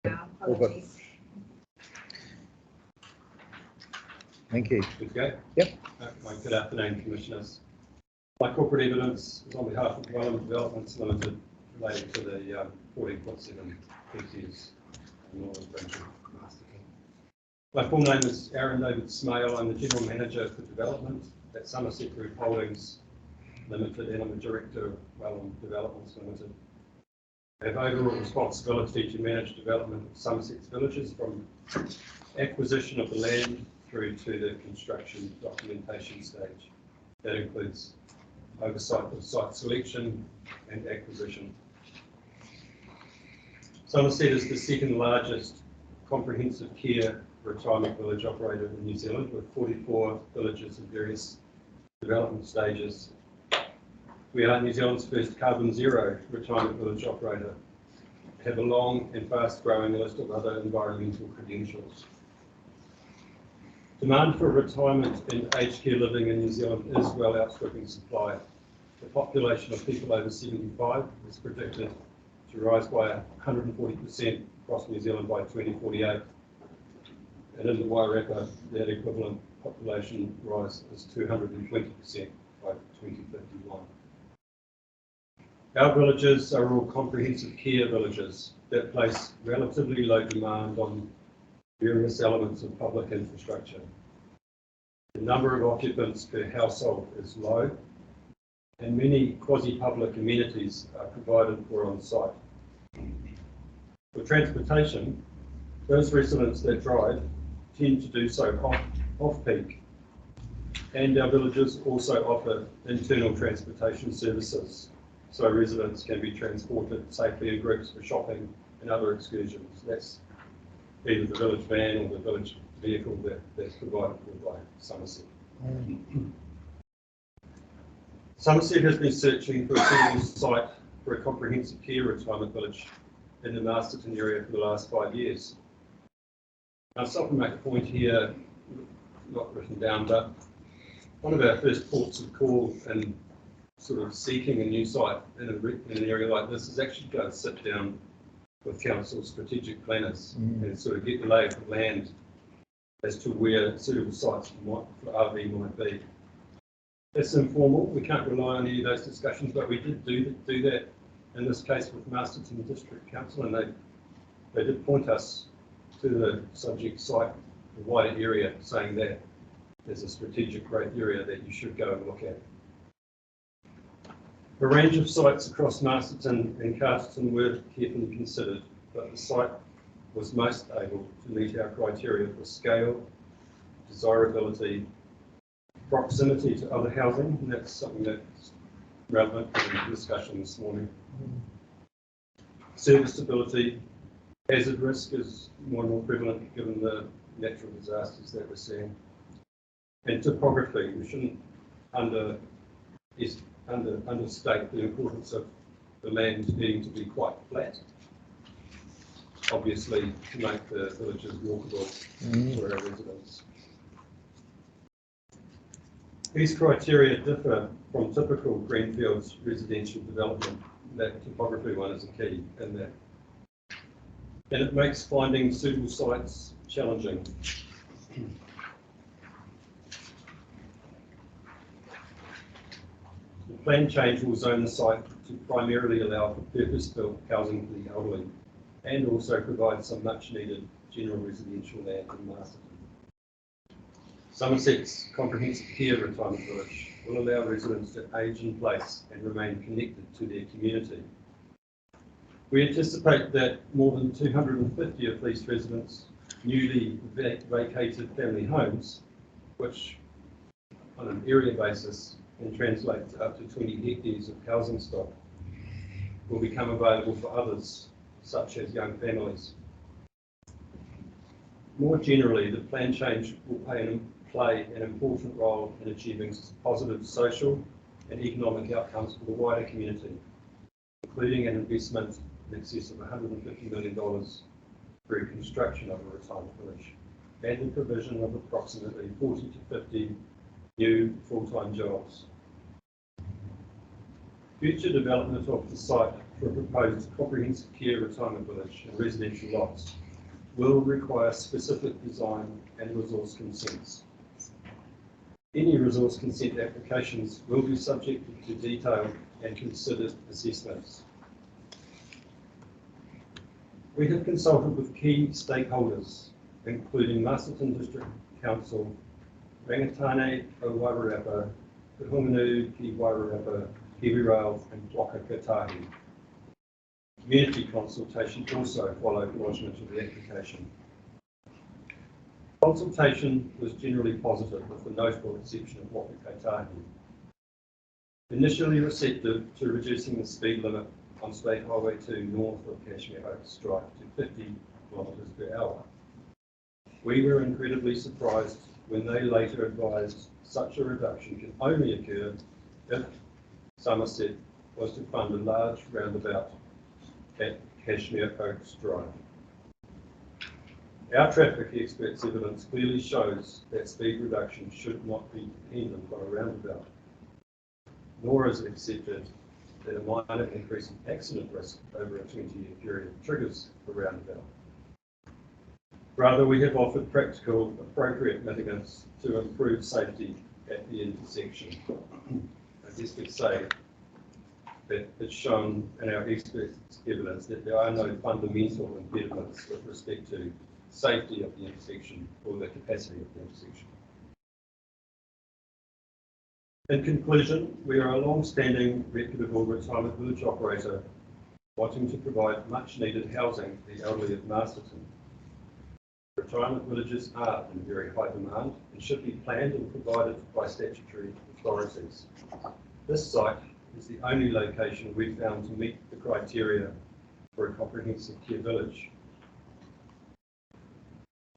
Apologies. Thank you. Good to go? Yep. Good afternoon, Commissioners. My corporate evidence is on behalf of Welhom Developments Limited related to the 14.7 hectares Northern Fringe of Masterton. My full name is Aaron David Smale. I'm the General Manager for Development at Somerset Group Holdings Limited, and I'm the Director of Welhom Developments Limited. I have overall responsibility to manage development of Somerset's villages from acquisition of the land through to the construction documentation stage. That includes oversight of site selection and acquisition. Somerset is the second largest comprehensive care retirement village operator in New Zealand, with 44 villages in various development stages. We are New Zealand's first carbon zero retirement village operator, have a long and fast growing list of other environmental credentials. Demand for retirement and aged care living in New Zealand is well outstripping supply. The population of people over 75 is predicted to rise by 140% across New Zealand by 2048. And in the Wairarapa, that equivalent population rise is 220% by 2051. Our villages are all comprehensive care villages that place relatively low demand on various elements of public infrastructure. The number of occupants per household is low, and many quasi-public amenities are provided for on site. For transportation, those residents that drive tend to do so off-peak, and our villages also offer internal transportation services, so residents can be transported safely in groups for shopping and other excursions. That's either the village van or the village vehicle that's provided for by Somerset. Somerset has been searching for a suitable site for a comprehensive care retirement village in the Masterton area for the last 5 years. I'll stop and make a point here, not written down, but one of our first ports of call in sort of seeking a new site in an area like this is actually go and sit down with council strategic planners and sort of get the lay of the land as to where suitable sites for RV might be. It's informal, we can't rely on any of those discussions, but we did do that in this case with Masterton District Council, and they did point us to the subject site, the wider area, saying that there's a strategic growth area that you should go and look at. A range of sites across Masterton and Carterton were carefully considered, but the site was most able to meet our criteria for scale, desirability, proximity to other housing, and that's something that's relevant to the discussion this morning. Serviceability, hazard risk is more and more prevalent given the natural disasters that we're seeing. And topography, we shouldn't understate the importance of the land needing to be quite flat, obviously to make the villages walkable for our residents. These criteria differ from typical greenfields residential development. That topography one is a key in that. And it makes finding suitable sites challenging. The plan change will zone the site to primarily allow for purpose-built housing for the elderly and also provide some much-needed general residential land in Masterton. Somerset's comprehensive care retirement village will allow residents to age in place and remain connected to their community. We anticipate that more than 250 of these residents newly vacated family homes, which on an area basis can translate to up to 20 hectares of housing stock, will become available for others, such as young families. More generally, the plan change will play an important role in achieving positive social and economic outcomes for the wider community, including an investment in excess of $150 million through construction of a retirement village and the provision of approximately 40 to 50 new full-time jobs. Future development of the site for a proposed comprehensive care retirement village and residential lots will require specific design and resource consents. Any resource consent applications will be subjected to detailed and considered assessments. We have consulted with key stakeholders, including Masterton District Council, Rangatane o Wairarapa, Te Hunganu ki Wairarapa, Kiwi Rail and Waka Katahi. Community consultation also followed lodgement of the application. Consultation was generally positive, with the notable exception of Waka Katahi. Initially receptive to reducing the speed limit on State Highway 2 north of Kashmir Oaks Drive to 50 kilometres per hour. We were incredibly surprised when they later advised such a reduction can only occur if Somerset was to fund a large roundabout at Kashmir Oaks Drive. Our traffic experts' evidence clearly shows that speed reduction should not be dependent on a roundabout, nor is it accepted that a minor increase in accident risk over a 20-year period triggers the roundabout. Rather, we have offered practical, appropriate mitigants to improve safety at the intersection. I guess we'd say that it's shown in our experts' evidence that there are no fundamental impediments with respect to safety of the intersection or the capacity of the intersection. In conclusion, we are a long-standing, reputable retirement village operator wanting to provide much-needed housing to the elderly of Masterton. Retirement villages are in very high demand and should be planned and provided by statutory authorities. This site is the only location we found to meet the criteria for a comprehensive care village.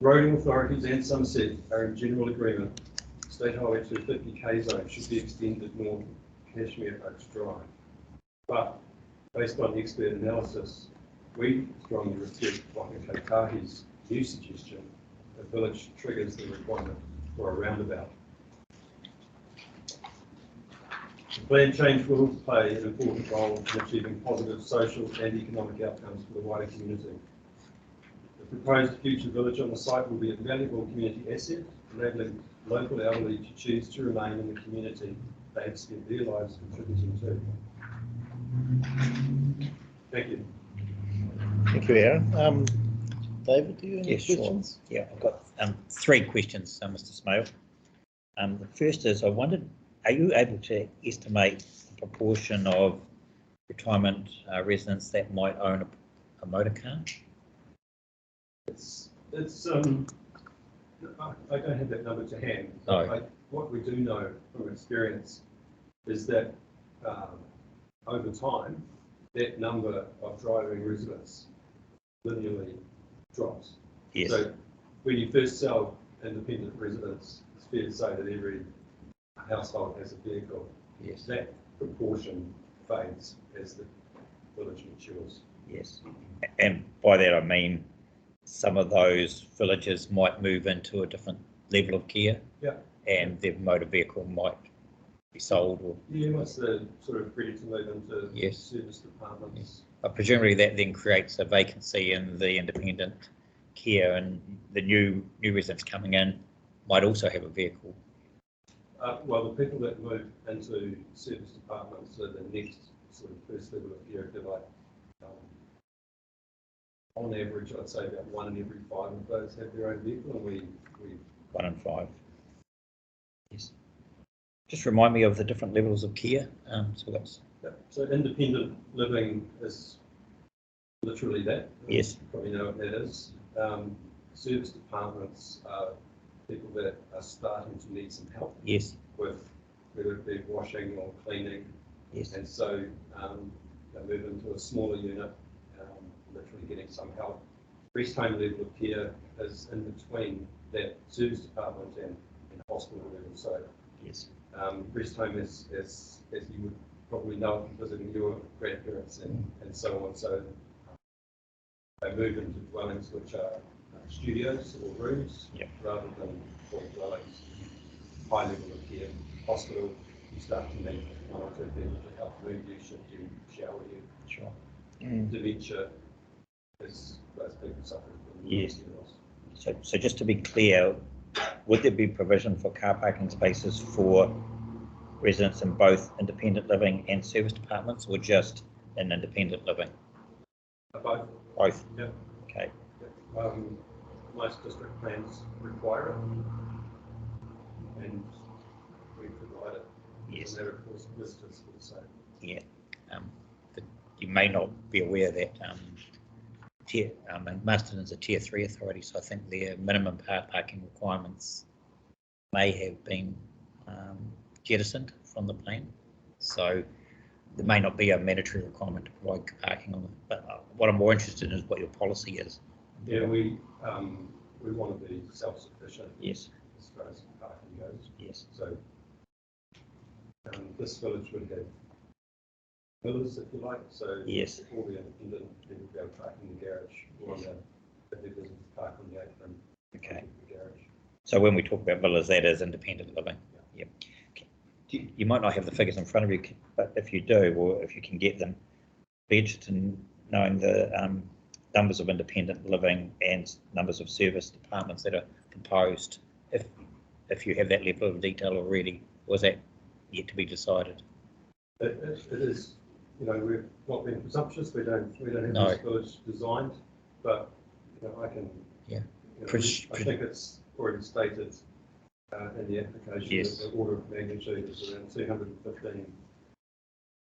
Roading authorities and Somerset are in general agreement. State Highway 250K zone should be extended north of Kashmir Oaks Drive. But based on expert analysis, we strongly reject Waka Katahi's new suggestion that village triggers the requirement for a roundabout. The plan change will play an important role in achieving positive social and economic outcomes for the wider community. The proposed future village on the site will be a valuable community asset, enabling local elderly to choose to remain in the community they have spent their lives contributing to. Thank you. Thank you, Aaron. David, do you have any questions? Sure. Yeah, I've got 3 questions, Mr. Smale. The first is, I wondered, are you able to estimate the proportion of retirement residents that might own a motor car? I don't have that number to hand. No. What we do know from experience is that over time, that number of driving residents linearly drops. Yes. So when you first sell independent residents, it's fair to say that every household has a vehicle. Yes. That proportion fades as the village matures. Yes. And by that I mean some of those villages might move into a different level of care. Yeah. And their motor vehicle might be sold. Or Yeah, once they're sort of ready to move into Yes. service departments. But presumably that then creates a vacancy in the independent care, and the new residents coming in might also have a vehicle. Well, the people that move into service departments are the next sort of first level of care, if you like. On average, I'd say about 1 in every 5 of those have their own vehicle, and we 1 in 5. Yes. Just remind me of the different levels of care. So independent living is literally that. Yes. You probably know what that is. Service departments are people that are starting to need some help. Yes. With whether it be washing or cleaning. Yes. And so they move into a smaller unit, literally getting some help. Rest home level of care is in between that service department and hospital level. So Yes. Rest home is, as you would probably know from visiting your grandparents and so on. So they move into dwellings which are studios or rooms, Yep. rather than full dwellings. High level of care. Hospital, you start to need 1 or 2 people to help move you, shift you, shower you. Sure. dementia, as most people suffer from. Yes. So just to be clear, would there be provision for car parking spaces for residents in both independent living and service departments, or just in independent living? Both. Both. Yeah. Okay. Yeah. Most district plans require it, and we provide it. Yes. And there, of course, visitors will say. Yeah. You may not be aware that Marston is a Tier 3 authority, so I think their minimum car parking requirements may have been jettisoned from the plan. So there may not be a mandatory requirement to provide parking on them. But what I'm more interested in is what your policy is. Yeah, we want to be self-sufficient. Yes. As far as parking goes. Yes. So this village would have villas, if you like. So yes, all the independent people go park in the garage, or on the visitors park on the apron. Okay. The garage. So when we talk about villas, that is independent living. Yeah. Yep. Okay. You might not have the figures in front of you, but if you do, or if you can get them, be interested in knowing the numbers of independent living and numbers of service departments that are proposed. If you have that level of detail already, or is that yet to be decided? It is. You know, we're not being presumptuous. We don't have No. this village designed, but you know, I can. Yeah. You know, I think it's already stated in the application yes. that the order of magnitude is around 215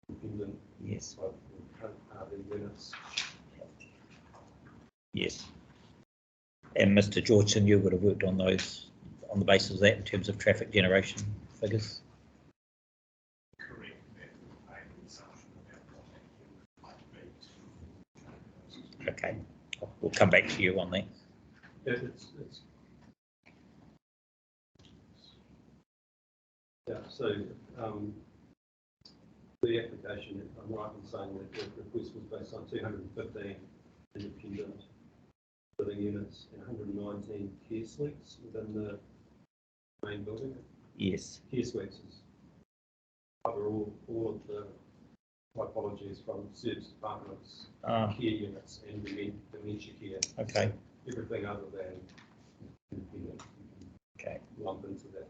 independent. Yes. RV units. Yes. And Mr. Georgeson, you would have worked on those on the basis of that in terms of traffic generation figures. Okay, we'll come back to you on that. Yeah, so the application, I'm right in saying that the request was based on 215 independent living units and 119 care suites within the main building. Yes. Care suites cover all of the typologies from service departments, care units, and dementia care. Okay. So everything other than independent. Okay. Lump into that.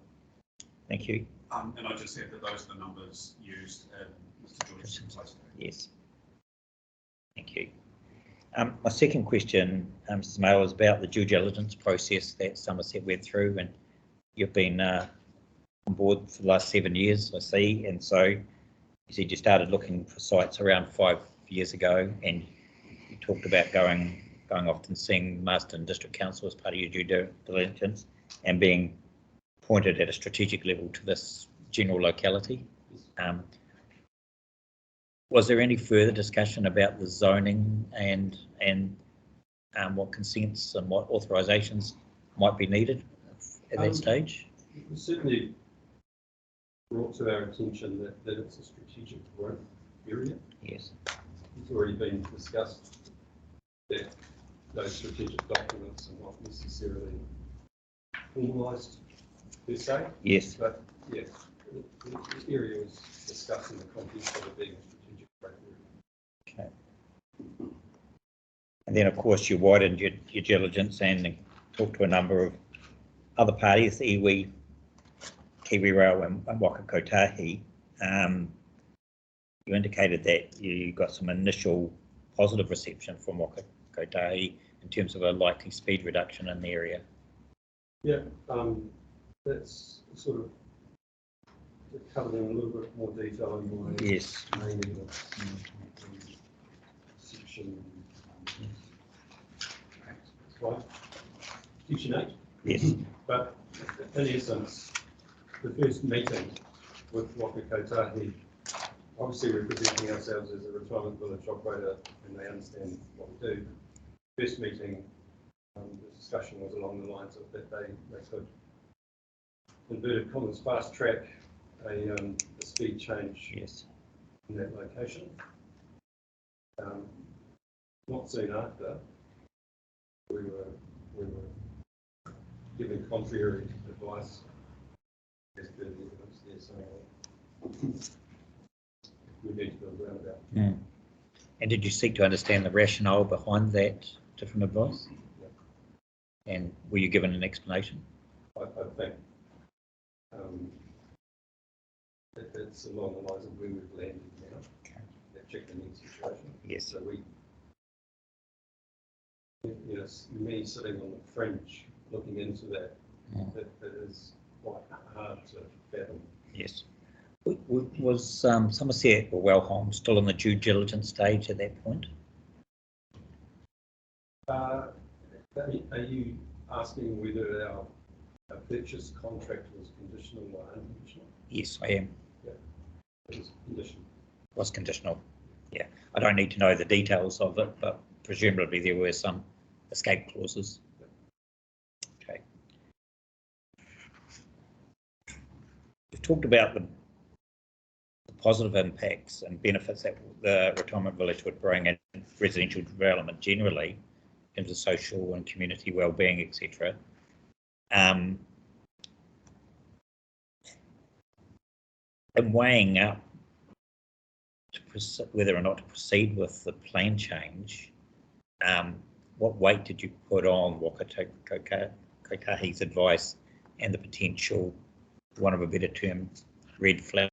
Thank you. And I just said that those are the numbers used in Mr. George's place. Yes. Thank you. My second question, Mr. Mayor, is about the due diligence process that Somerset went through, and you've been on board for the last 7 years, I see, and so you said you started looking for sites around 5 years ago, and you talked about going off and seeing Marston District Council as part of your due diligence and being pointed at a strategic level to this general locality. Was there any further discussion about the zoning and what consents and what authorisations might be needed at that stage? It was certainly brought to our attention that it's a strategic growth area. Yes. It's already been discussed that those strategic documents are not necessarily formalised per se. Yes. But yes, the area was discussed in the context of it being a strategic growth area. Okay. And then, of course, you widened your diligence and talked to a number of other parties, iwi, Kiwi Rail and Waka Kotahi. You indicated that you got some initial positive reception from Waka Kotahi in terms of a likely speed reduction in the area. Yeah, that's sort of covered in a little bit more detail in my yes. main section. Right. Section 8. Yes. But in essence, the first meeting with Waka Kotahi, obviously we're presenting ourselves as a retirement village operator and they understand what we do. First meeting, the discussion was along the lines of that they could, inverted commas, fast track a speed change yes. in that location. Not soon after, we were given contrary advice as per the evidence there saying we need to build a roundabout. And did you seek to understand the rationale behind that different advice? Yeah. And were you given an explanation? I think it's along the lines of where we've landed now, Okay. that chicken egg situation. Yes. So me sitting on the fringe looking into that, that is quite hard to fathom. Yes. Was Somerset or Welhom still in the due diligence stage at that point? Are you asking whether our purchase contract was conditional or unconditional? Yes, I am. Yeah, it was conditional. Was conditional. Yeah, I don't need to know the details of it, but presumably there were some escape clauses. Okay. We've talked about the positive impacts and benefits that the retirement village would bring in residential development generally in terms of social and community well-being, etc. And weighing up whether or not to proceed with the plan change, what weight did you put on Kotahi's advice and the potential, for want of a better term, red flag?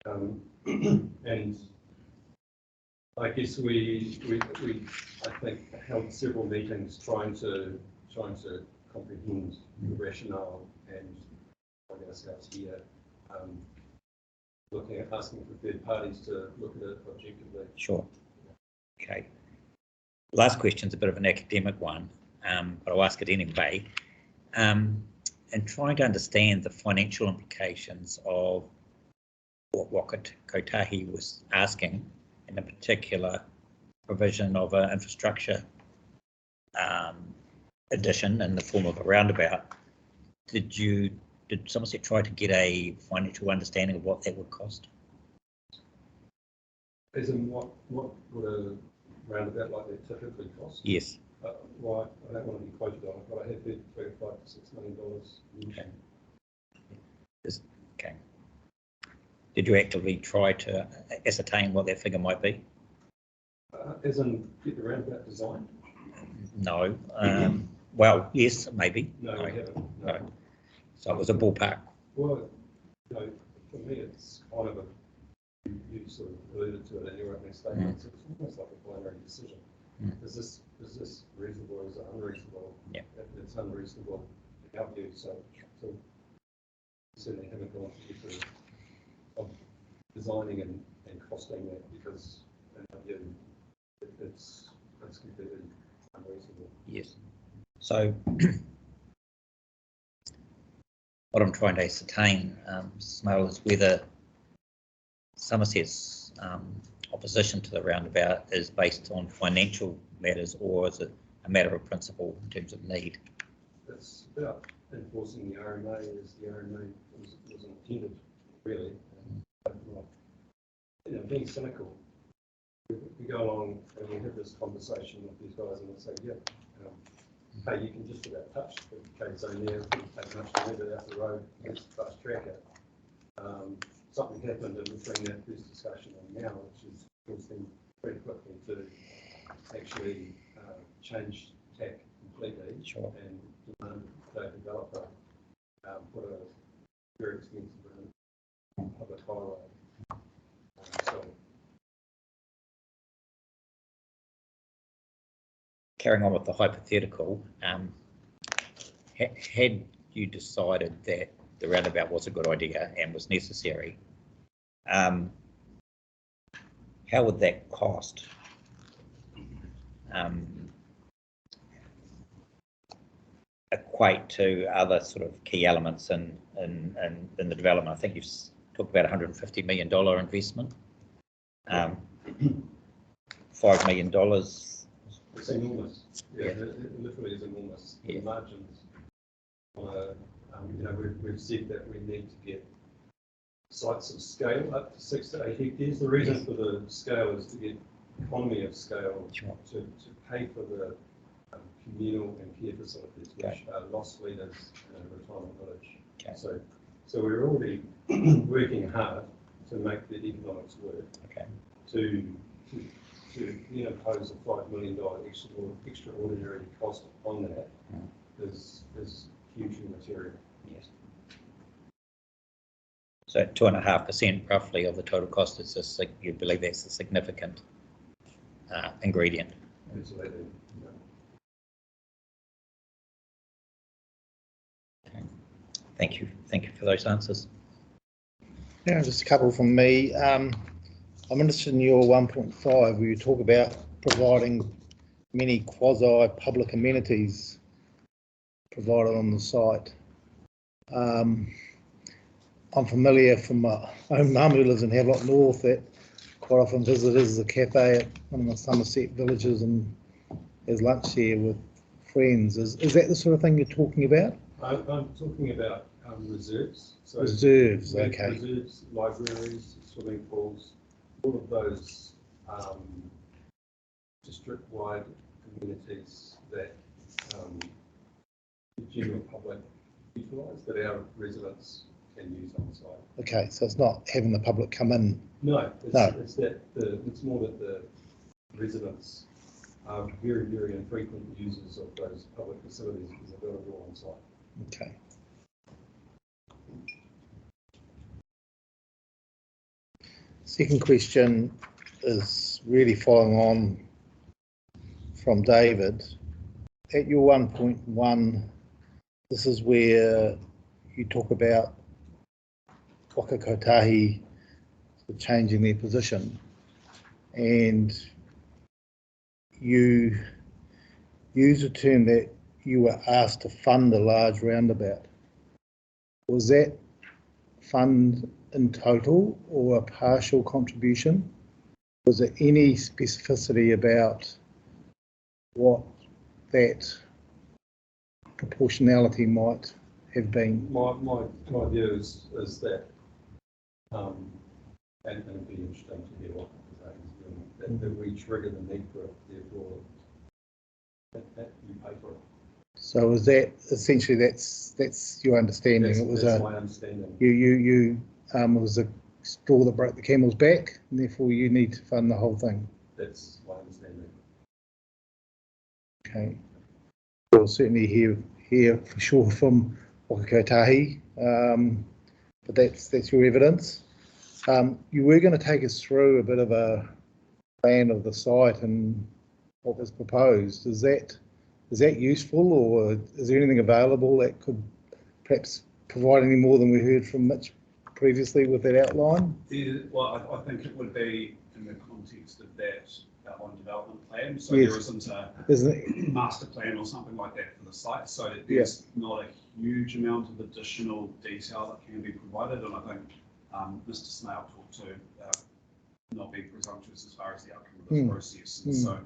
And I guess we I think held several meetings trying to comprehend the rationale and find ourselves here, looking at asking for third parties to look at it objectively. Sure. Okay. Last question is a bit of an academic one, but I'll ask it anyway. And trying to understand the financial implications of what Kotahi was asking, and in particular, provision of an infrastructure addition in the form of a roundabout. Did Somerset try to get a financial understanding of what that would cost? As in what would a roundabout like that typically cost? Yes. Well, I don't want to be quoted on it, but I have heard $5 to $6 million. Okay. Okay. Did you actively try to ascertain what that figure might be? As in get the roundabout designed? No. Well, yes, maybe. No, we haven't. No. So it was a ballpark. Well, for me, it's kind of you sort of alluded to it in your opening statement. It's almost like a binary decision. Is this reasonable or is it unreasonable? Yeah. If it's unreasonable, in our view, so certainly haven't gone through of designing and costing that, because in our view, it's completely unreasonable. Yes. So what I'm trying to ascertain, Smale, is whether Somerset's opposition to the roundabout is based on financial matters, or is it a matter of principle in terms of need? It's about enforcing the RMA as the RMA was intended, really. Being cynical, we go along and we have this conversation with these guys and they say, yeah, hey, you can just about touch the code zone there, take much to move it out the road, let's fast track it. Something happened in between that first discussion and now, which is caused them very quickly to actually change tack completely. Sure. And demand that developer put a very expensive public highway. So Carrying on with the hypothetical, had you decided that the roundabout was a good idea and was necessary, how would that cost? Equate to other sort of key elements in the development. I think you've talked about $150 million investment. $5 million. it's enormous. Yeah, it literally is enormous. Yeah. The margins. We've said that we need to get sites of scale up to 6 to 8 hectares. The reason for the scale is to get economy of scale, Sure. to pay for the communal and care facilities, which are loss leaders in a retirement village. Okay. So we're already working hard to make the economics work. Okay. To impose a $5 million extraordinary cost on that is hugely material. Yes. So 2.5% roughly of the total cost is just like, you believe that's a significant ingredient. Absolutely. Okay. Thank you for those answers. Yeah, just a couple from me. I'm interested in your 1.5 where you talk about providing many quasi-public amenities provided on the site. I'm familiar from my own mum who lives in Havelock North that quite often visitors the cafe at one of the Somerset villages and has lunch there with friends. Is that the sort of thing you're talking about? I'm talking about reserves. So reserves, okay. Reserves, libraries, swimming pools, all of those district-wide communities that the general public utilise, that our residents can use on site. Okay, so it's not having the public come in. No, it's more that the residents are very, very infrequent users of those public facilities because they've got it all on site. Okay. Second question is really following on from David. At your 1.1, this is where you talk about Waka Kotahi changing their position, and you use a term that you were asked to fund a large roundabout. Was that fund in total or a partial contribution? Was there any specificity about what that proportionality might have been? My view is that, and it'd be interesting to hear what that we trigger the need for it, therefore that you pay for it. So is that essentially that's your understanding? That's my understanding. You was a straw that broke the camel's back, and therefore you need to fund the whole thing. That's my understanding. Okay. We'll certainly hear for sure from Waka Kotahi, but that's your evidence. You were going to take us through a bit of a plan of the site and what was proposed. Is that useful, or is there anything available that could perhaps provide any more than we heard from Mitch previously with that outline? Well, I think it would be in the context of that on development plan. So yes. There isn't a master plan or something like that for the site. So there's not a huge amount of additional detail that can be provided. And I think Mr. Smale talked to not being presumptuous as far as the outcome of this process. And so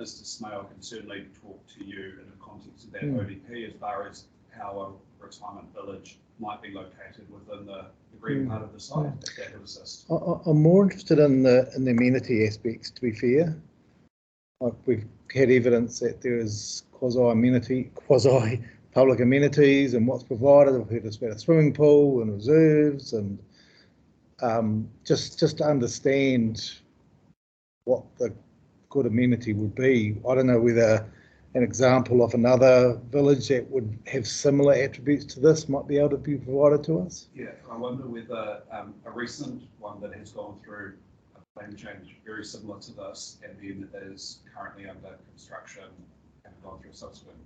Mr. Smale can certainly talk to you in the context of that ODP as far as how a retirement village might be located within the green part of the site, if that would assist. I'm more interested in the amenity aspects, to be fair. Like we've had evidence that there is quasi public amenities and what's provided. I've heard us about a swimming pool and reserves, and just to understand what the good amenity would be. I don't know whether an example of another village that would have similar attributes to this might be able to be provided to us. Yeah, I wonder whether a recent one that has gone through a plan change very similar to this and then is currently under construction and gone through a subsequent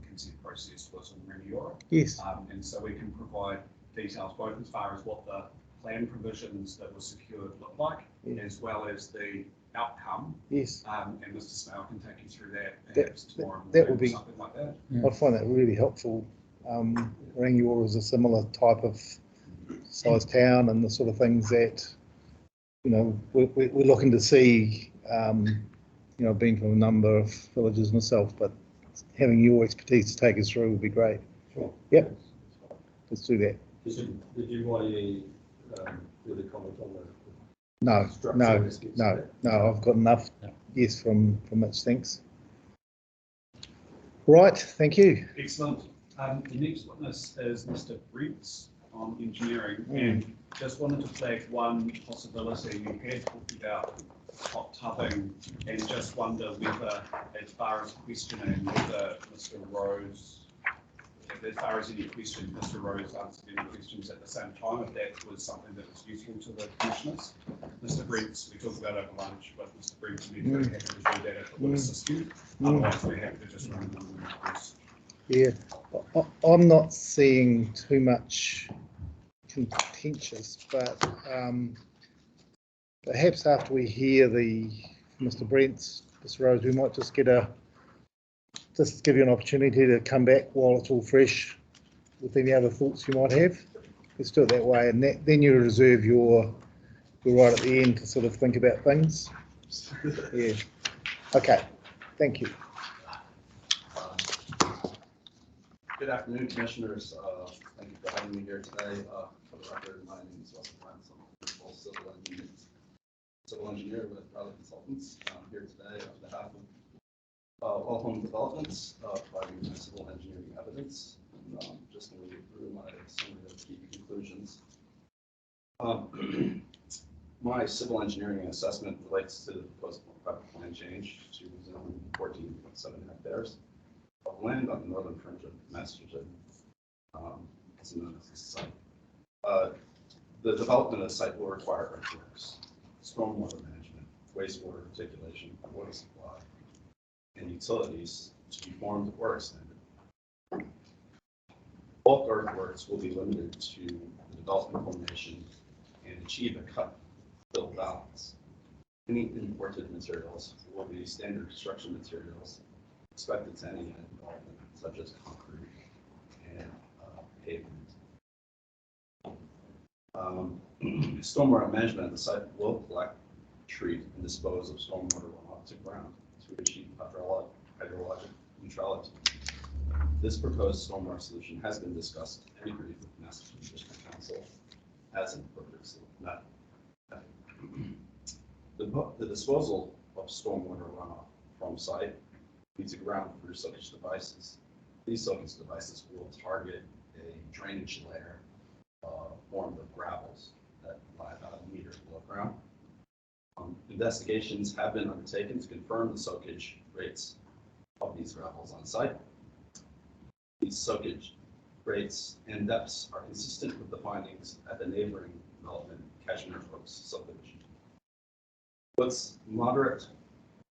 consent process was in Reniora. Yes. And so we can provide details both as far as what the plan provisions that were secured look like, as well as the outcome. Yes. And Mr. Smale can take you through that perhaps tomorrow morning, that would be something like that. I'd find that really helpful. Reniora is a similar type of size town, and the sort of things that we're looking to see. I've been from a number of villages myself, but having your expertise to take us through would be great. Sure. Yep. Let's do that. Did you want any further comment on the? No. I've got enough. No. Yes, from Mitch. Thanks. Right. Thank you. Excellent. The next witness is Mr. Brent on engineering, and just wanted to flag one possibility. You had talked about hot tubbing, and just wonder whether, as far as questioning, whether Mr. Rose, as far as any questions, Mr. Rose answered any questions at the same time, if that was something that was useful to the commissioners. Mr. Brent, we talked about over lunch, but Mr. Brent would be very happy to do that if it would assist you. Otherwise, we're happy to just run them. Yeah, I'm not seeing too much contentious, but perhaps after we hear Mr. Brent's, Mr. Rose, we might just give you an opportunity to come back while it's all fresh with any other thoughts you might have. Let's do it that way, and then you reserve your right at the end to sort of think about things. Yeah. Okay. Thank you. Good afternoon, commissioners. Thank you for having me here today. For the record, my name is Russell Ransom. I'm a civil engineer with Riley Consultants. I'm here today on behalf of Welhom Developments, providing my civil engineering evidence. And, just going to read through my summary of key conclusions. My civil engineering assessment relates to the proposed private plan change to zone 14.7 hectares of land on the northern fringe of Massachusetts, also known as the site. The development of the site will require earthworks, stormwater management, wastewater reticulation, water supply, and utilities to be formed or extended. Bulk earthworks will be limited to the development formation and achieve a cut-fill balance. Any imported materials will be standard construction materials expected to any end development, such as concrete and pavement. Stormwater management at the site will collect, treat, and dispose of stormwater runoff to ground to achieve hydrologic neutrality. This proposed stormwater solution has been discussed and agreed with Massachusetts District Council as an appropriate method. The disposal of stormwater runoff from site leads to ground through soakage devices. These soakage devices will target a drainage layer formed of gravels that lie about a meter below ground. Investigations have been undertaken to confirm the soakage rates of these gravels on site. These soakage rates and depths are consistent with the findings at the neighboring development, Cashmere Oaks subdivision. Once moderate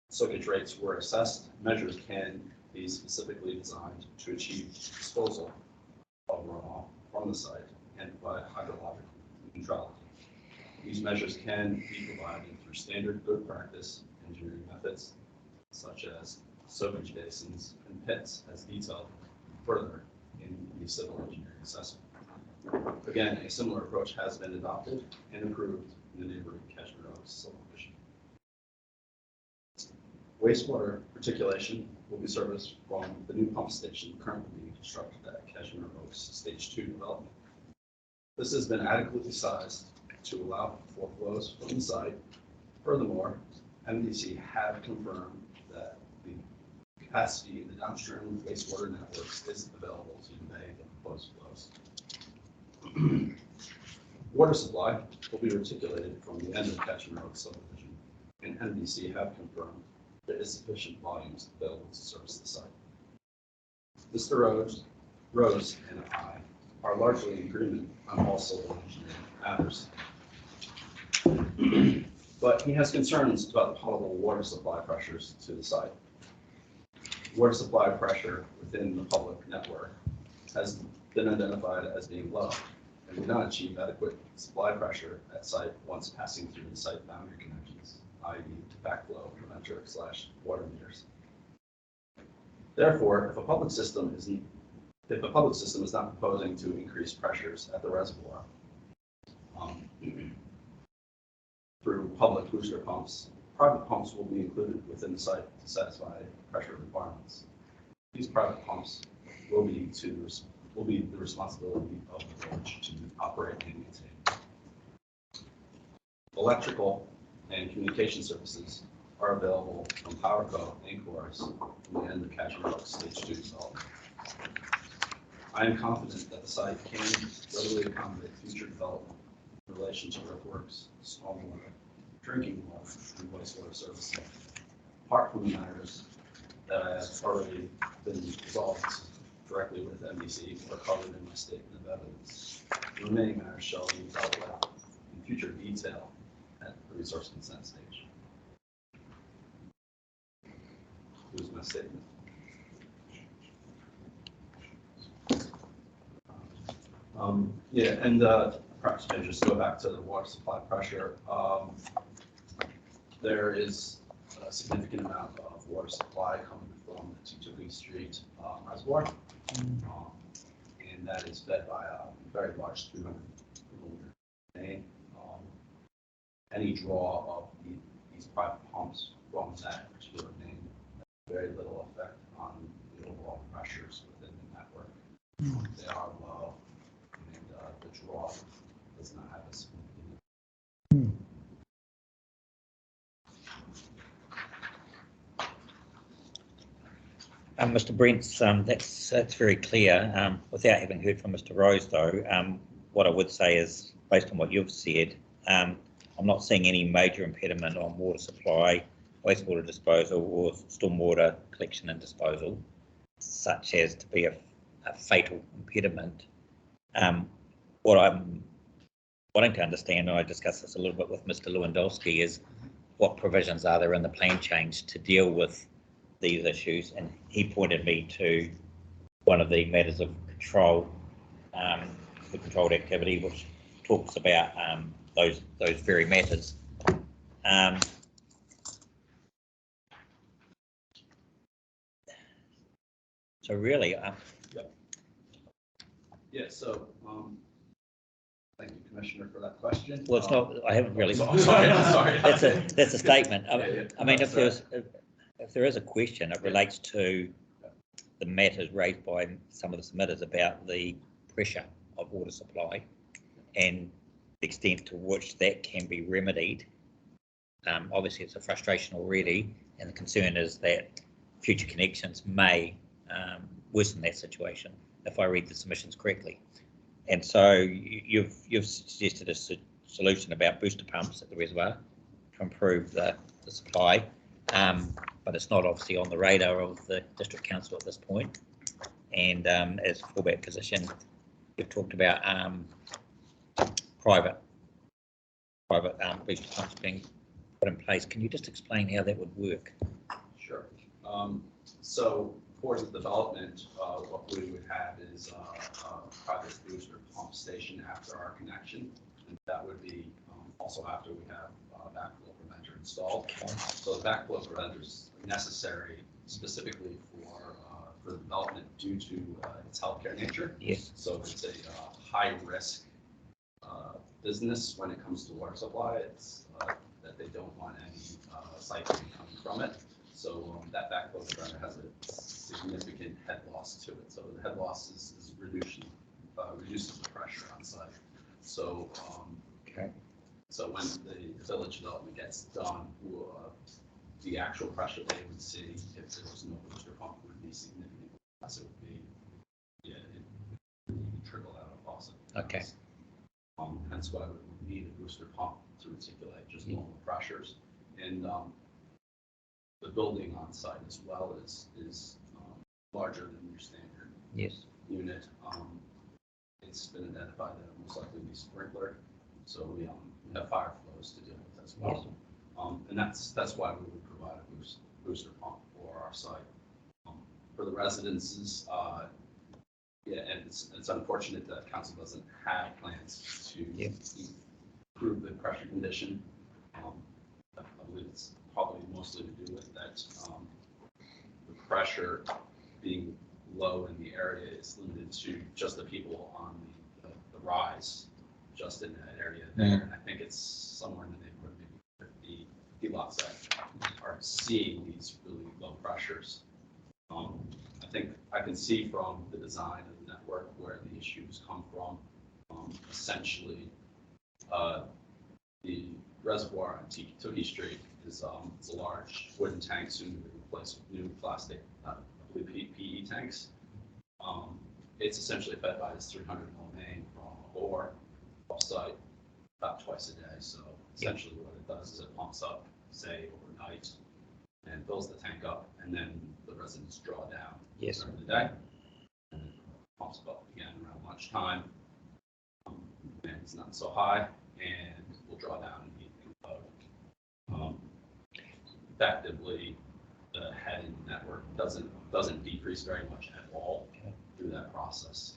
soakage rates were assessed, measures can be specifically designed to achieve disposal of runoff from the site and provide hydrologic neutrality. These measures can be provided through standard good practice engineering methods, such as soakage basins and pits, as detailed further in the civil engineering assessment. Again, a similar approach has been adopted and approved in the neighboring Cashmere Oaks subdivision. Wastewater reticulation will be serviced from the new pump station currently being constructed at Cashmere Oaks Stage 2 development. This has been adequately sized to allow for flows from the site. Furthermore, MDC have confirmed that the capacity in the downstream wastewater networks is available to convey the proposed flows. Water supply will be reticulated from the end of Cashmere Oaks subdivision, and MDC have confirmed there is sufficient volumes available to service the site. Mr. Rose and I are largely in agreement on all civil engineering matters, but he has concerns about the potable water supply pressures to the site. Water supply pressure within the public network has been identified as being low and would not achieve adequate supply pressure at site once passing through the site boundary connections, i.e. backflow preventer / water meters. Therefore, if a public system is not proposing to increase pressures at the reservoir through public booster pumps, private pumps will be included within the site to satisfy pressure requirements. These private pumps will be the responsibility of the village to operate and maintain. Electrical and communication services are available from PowerCo and Chorus from the end of Cashmere Oaks Stage 2 development. I am confident that the site can readily accommodate future development in relation to earthworks, stormwater, drinking water, and wastewater services. Apart from the matters that I have already been resolved directly with MDC or covered in my statement of evidence, the remaining matters shall be dealt with in future detail at the resource consent stage. Here's my statement. Yeah, and perhaps maybe just go back to the water supply pressure. There is a significant amount of water supply coming from the Tutuki Street reservoir, and that is fed by a very large 300-kilometer main. Any draw of these private pumps from that particular main has very little effect on the overall pressures within the network. They are low, and the draw does not have a significant. Mr. Brents, that's very clear. Without having heard from Mr. Rose, though, what I would say is, based on what you've said, I'm not seeing any major impediment on water supply, wastewater disposal, or stormwater collection and disposal, such as to be a fatal impediment. What I'm wanting to understand, and I discussed this a little bit with Mr. Lewandowski, is what provisions are there in the plan change to deal with these issues, and he pointed me to one of the matters of control, the controlled activity, which talks about those very matters. So really, Yeah, so thank you, Commissioner, for that question. well, it's not. I haven't really. Sorry. That's a statement. Yeah. I mean, if there is a question, it relates to the matters raised by some of the submitters about the pressure of water supply and the extent to which that can be remedied. Obviously, it's a frustration already, and the concern is that future connections may worsen that situation, if I read the submissions correctly. And so you've suggested a solution about booster pumps at the reservoir to improve the supply, but it's not obviously on the radar of the District Council at this point. And as fallback position, you've talked about private booster pumps being put in place. Can you just explain how that would work? Sure. So for the development, what we would have is a private booster pump station after our connection, and that would be also after we have backflow preventer installed. So the backflow preventer is necessary specifically for the development due to its healthcare nature. Yes. So it's a high risk business when it comes to water supply. It's that they don't want any cycling coming from it. So that backflow preventer has a significant head loss to it. So the head loss is reduces the pressure on site. So Okay. so when the village development gets done, the actual pressure they would see if there was no booster pump would be significantly less. It would be, yeah, it would trickle out of faucet. Okay. Hence why we would need a booster pump to reticulate just normal pressures. And the building on site as well is larger than your standard unit. It's been identified that it most likely be sprinklered, so we have fire flows to deal with as well. And that's why we would provide a booster pump for our site. For the residences, yeah, and it's unfortunate that council doesn't have plans to improve the pressure condition. I believe it's probably mostly to do with that the pressure being low in the area is limited to just the people on the rise, just in that area there. And I think it's somewhere in the neighborhood of maybe 50 lots that are seeing these really low pressures. I think I can see from the design of the network where the issues come from. Essentially, the reservoir on Tutuki Street is a large wooden tank, soon to be replaced with new plastic PE tanks. it's essentially fed by this 300 mil main from a bore off-site about twice a day. So essentially what it does is it pumps up, say, overnight and fills the tank up, and then the residents draw down during the day. And it pumps up again around lunchtime. And it's not so high, and we'll draw down in the evening load. Effectively, the head in the network doesn't decrease very much at all through that process.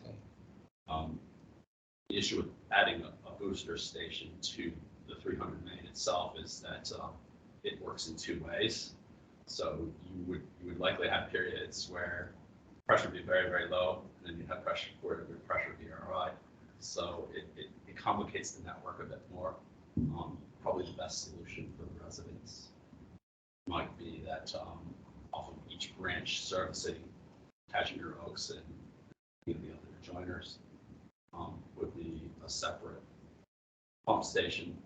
The issue with adding a booster station to the 300 main itself is that it works in two ways. So you would likely have periods where pressure would be very, very low, and then you have pressure where the pressure would be RI. So it complicates the network a bit more. Probably the best solution for the residents might be that off of each branch servicing Cashmere Oaks and the other joiners would be a separate pump station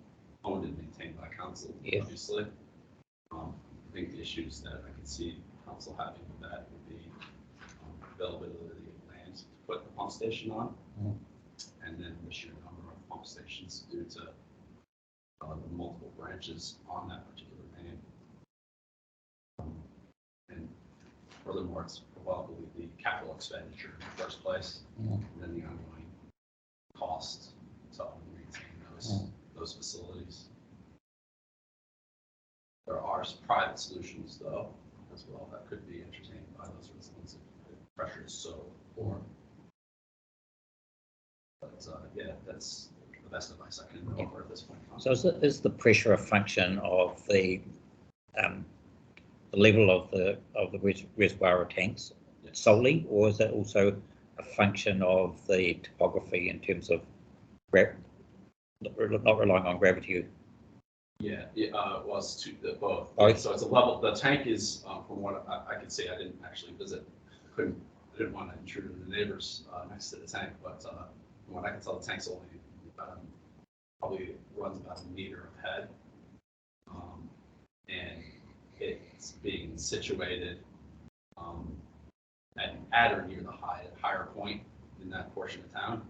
owned and maintained by council, obviously. I think the issues that I could see council having with that would be availability of land to put the pump station on, and then the sheer number of pump stations due to the multiple branches on that particular main. And furthermore, it's probably the capital expenditure in the first place, and then the ongoing cost to maintain those facilities. There are private solutions, though, as well, that could be entertained by those residents if pressure is so poor. But yeah, that's the best advice I can offer at this point. So is the pressure a function of the level of the reservoir or tanks solely, or is it also a function of the topography in terms of not relying on gravity? Yeah, it was both. Both. So it's a level. The tank is, from what I could see, I didn't actually visit. I didn't want to intrude on the neighbors next to the tank, but from what I can tell, the tank's only probably runs about a meter of head, and it's being situated at or near the higher point in that portion of town.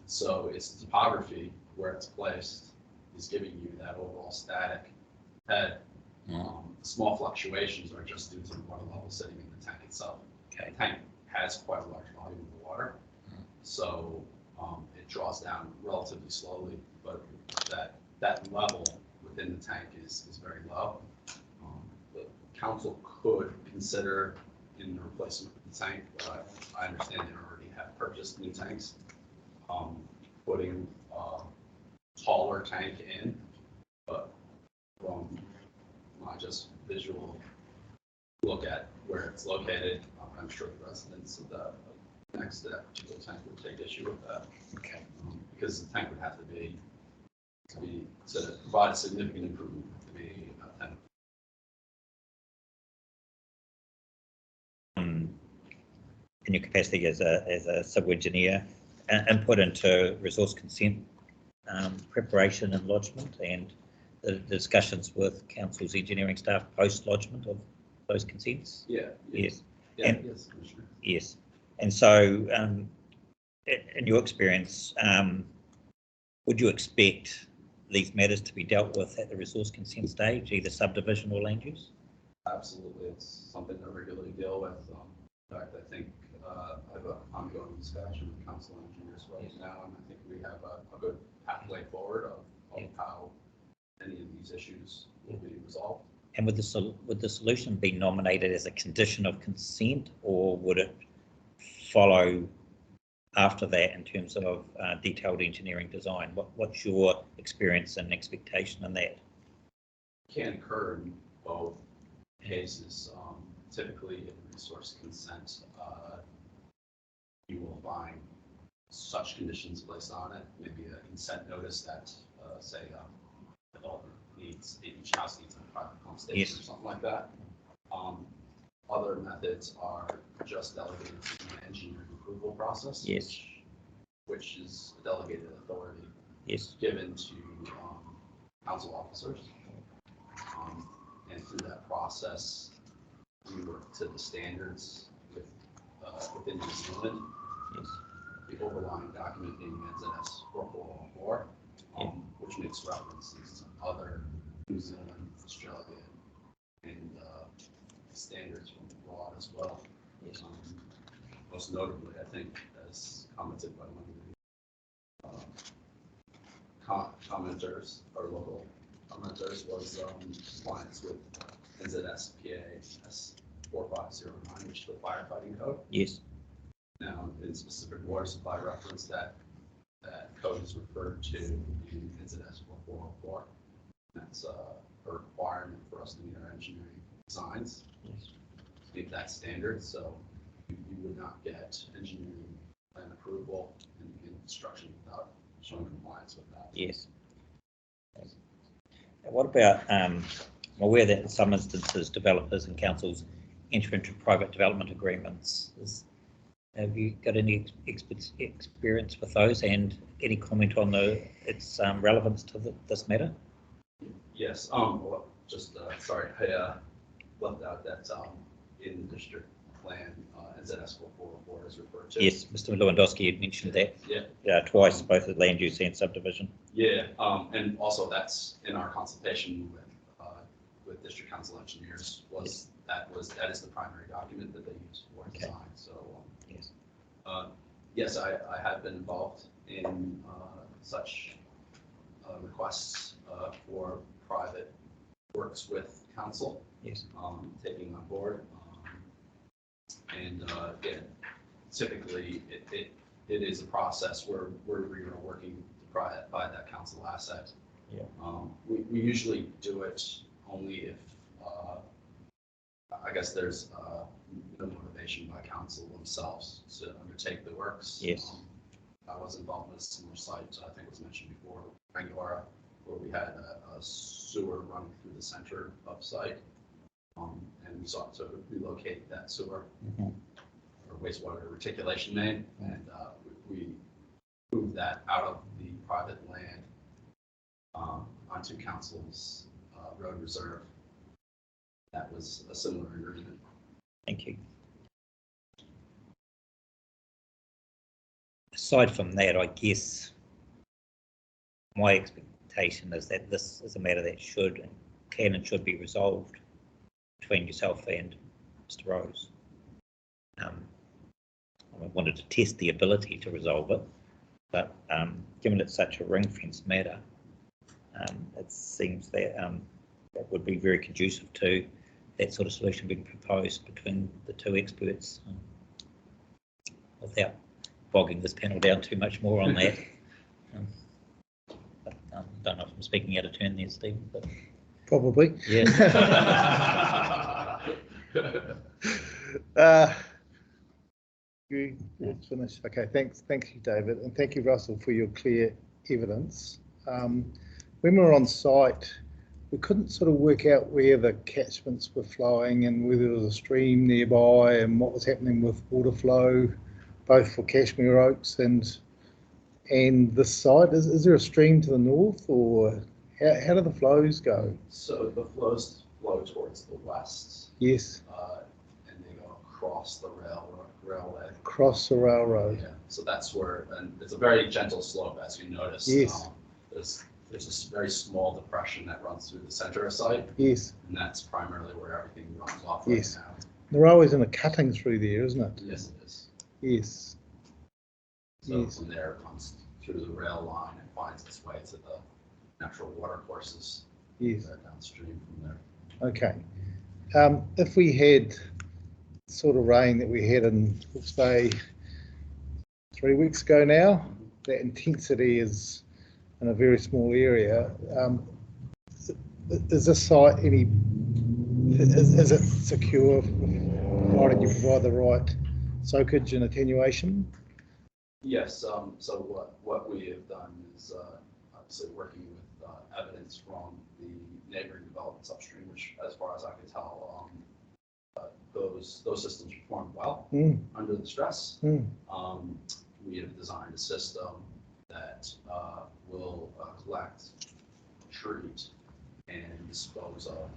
So its topography, where it's placed, is giving you that overall static head. Small fluctuations are just due to the water level sitting in the tank itself. The tank has quite a large volume of water, so it draws down relatively slowly, but that level within the tank is very low. The council could consider in the replacement of the tank, but I understand they already have purchased new tanks, putting a taller tank in, but from my just visual look at where it's located, I'm sure the residents of the next to that particular tank would take issue with that. Okay. Because the tank would have to provide a significant improvement to be in your capacity as a civil engineer, input into resource consent preparation and lodgement, and the discussions with council's engineering staff post lodgement of those consents. Yes. And so in your experience, would you expect these matters to be dealt with at the resource consent stage, either subdivision or land use? Absolutely, it's something I regularly deal with. In fact, I think I have an ongoing discussion with council engineers right now, and I think we have a good pathway forward of how any of these issues will be resolved. And would the solution be nominated as a condition of consent, or would it follow after that in terms of detailed engineering design? What's your experience and expectation in that? Can occur in both cases. Typically, in resource consent, you will find such conditions placed on it, maybe a consent notice that, say, development needs, each house needs a private pump station or something like that. Other methods are just delegated to the engineering approval process, which is a delegated authority given to council officers. And through that process, we work to the standards with within New Zealand. Yes. The overlying document being NZS 4404, which makes references to other New Zealand, Australia, and standards from abroad as well. Yes. Most notably, I think, as commented by one of the commenters or local commenters, was compliance with NZS PAS 4509, which is the firefighting code. Yes. Now, in specific water supply reference, that code is referred to in NZS 4404. That's a requirement for us to meet our engineering designs. Yes. To meet that standard, so you would not get engineering plan approval in construction without showing compliance with that. Yes. What about, I'm aware that in some instances developers and councils enter into private development agreements. Have you got any experience with those, and any comment on its relevance to this matter? Yes, well, just sorry, I left out that in the district plan, NZS 4404 is referred to. Yes, Mr. Lewandowski had mentioned that. Yeah. Twice, both at land use and subdivision. Yeah, and also that's in our consultation with district council engineers. That is the primary document that they use for design. So yes. Yes, I have been involved in such requests for private works with council. Yes. Taking on board, and again, typically it is a process where we are working to buy that council asset. Yeah. We usually do it only if I guess there's no motivation by council themselves to undertake the works. Yes. I was involved with a similar site, I think it was mentioned before, Rangora, where we had a sewer running through the center of site, and we sought to relocate that sewer or wastewater reticulation main, and we moved that out of the private land onto council's road reserve. That was a similar agreement. Thank you. Aside from that, I guess my expectation is that this is a matter that can and should be resolved between yourself and Mr. Rose. I wanted to test the ability to resolve it, but given it's such a ring-fenced matter, it seems that that would be very conducive to that sort of solution being proposed between the two experts, without bogging this panel down too much more on that. I don't know if I'm speaking out of turn there, Stephen, but Probably. yeah. You finished. Okay, thank you, David, and thank you, Russell, for your clear evidence. When we were on site, we couldn't sort of work out where the catchments were flowing and whether there was a stream nearby and what was happening with water flow, both for Cashmere Oaks and this site. Is there a stream to the north, or how do the flows go? So the flows flow towards the west. Yes. And they go across the railway. Across the railroad. Yeah. So that's where, and it's a very gentle slope, as you noticed. Yes. There's a very small depression that runs through the center of site. Yes. And that's primarily where everything runs off Yes. right now. The railway's in a cutting through there, isn't it? Yes, it is. Yes. So Yes. from there it comes through the rail line and finds its way to the natural water courses. Yes. That are downstream from there. Okay. If we had the sort of rain that we had in Hawke's Bay 3 weeks ago now, that intensity is in a very small area. Is this site is it secure, provided you provide the right soakage and attenuation? Yes, so what we have done is obviously working with evidence from the neighboring developments upstream, which, as far as I can tell, those systems perform well under the stress. We have designed a system that will collect, treat, and dispose of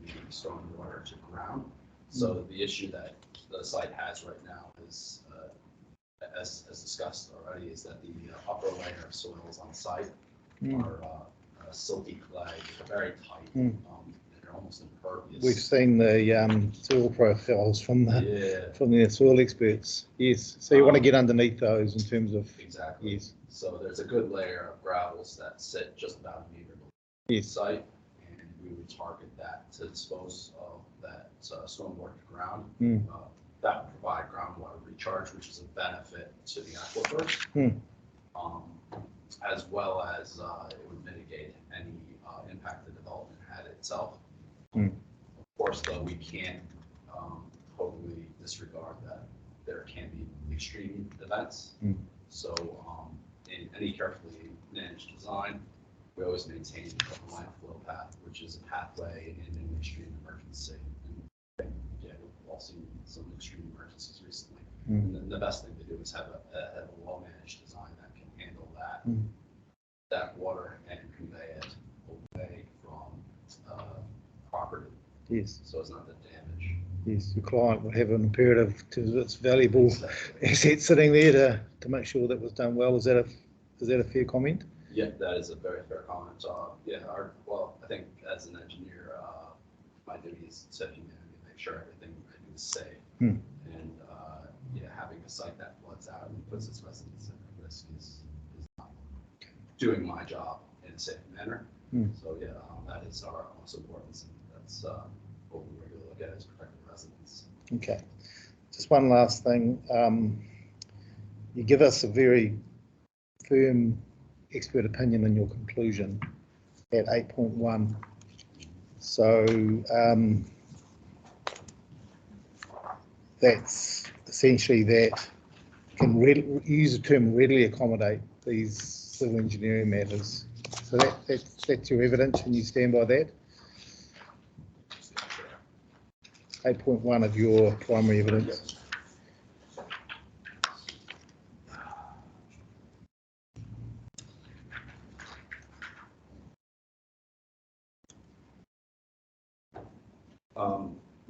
the stormwater to ground. So the issue that the site has right now is, as discussed already, is that the upper layer of soils on site are silty clay, they're very tight, they're almost impervious. We've seen the soil profiles from the soil experts. Yes, so you want to get underneath those in terms of exactly. Yes, So there's a good layer of gravels that sit just about a meter below the site, and we would target that to dispose of that stormwater to ground. That would provide groundwater recharge, which is a benefit to the aquifers, as well as it would mitigate any impact the development had itself. Of course, though, we can't totally disregard that there can be extreme events. So in any carefully managed design, we always maintain a line flow path, which is a pathway in an extreme emergency. And yeah, we've all seen some extreme emergencies recently. And the best thing to do is have a well-managed design that can handle that water and convey it away from property. yes, So it's not the damage. yes. Your client would have an imperative to its valuable asset sitting there to make sure that was done well. Is that a fair comment? Yeah, that is a very fair comment. Yeah, I think as an engineer, my duty is to make sure everything is safe. And yeah, having a site that floods out and puts its residents at risk is not doing my job in a safe manner. So yeah, that is our most important, and that's what we regularly look at is protecting residents. Okay, just one last thing. You give us a very firm expert opinion in your conclusion at 8.1. So that's essentially that can use the term readily accommodate these civil engineering matters. So that's your evidence, and you stand by that. 8.1 of your primary evidence.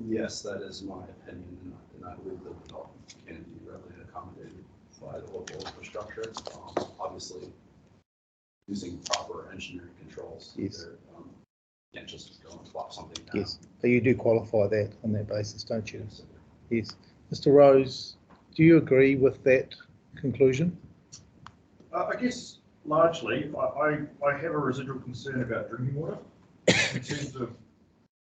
Yes, that is my opinion, and I believe the development can be readily accommodated by the local infrastructure. Obviously, using proper engineering controls. Yes. Can't just go and swap something down. Yes, but you do qualify that on that basis, don't you? Yes. Mr. Rose, do you agree with that conclusion? I guess largely, I have a residual concern about drinking water in terms of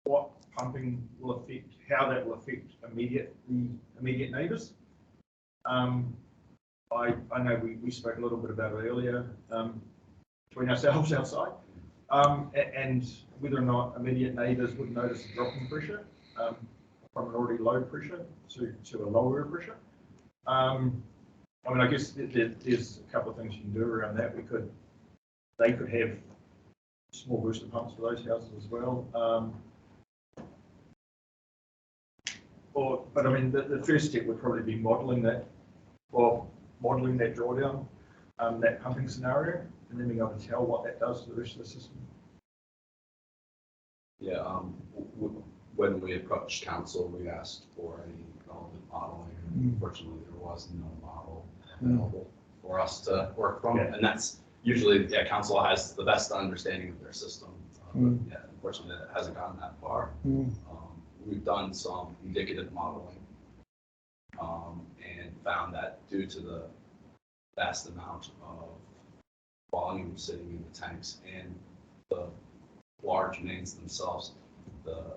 what pumping will affect, how that will affect the immediate neighbours. I know we spoke a little bit about it earlier between ourselves outside, and whether or not immediate neighbours would notice a drop in pressure from an already low pressure to a lower pressure. I mean, I guess there's a couple of things you can do around that. They could have small booster pumps for those houses as well. But I mean, the first step would probably be modelling that drawdown, that pumping scenario, and then being able to tell what that does to the rest of the system. Yeah, when we approached council, we asked for any relevant modeling. Unfortunately, there was no model available for us to work from, and that's usually, council has the best understanding of their system. But yeah, unfortunately, it hasn't gotten that far. We've done some indicative modeling and found that due to the vast amount of volume sitting in the tanks and the large mains themselves, the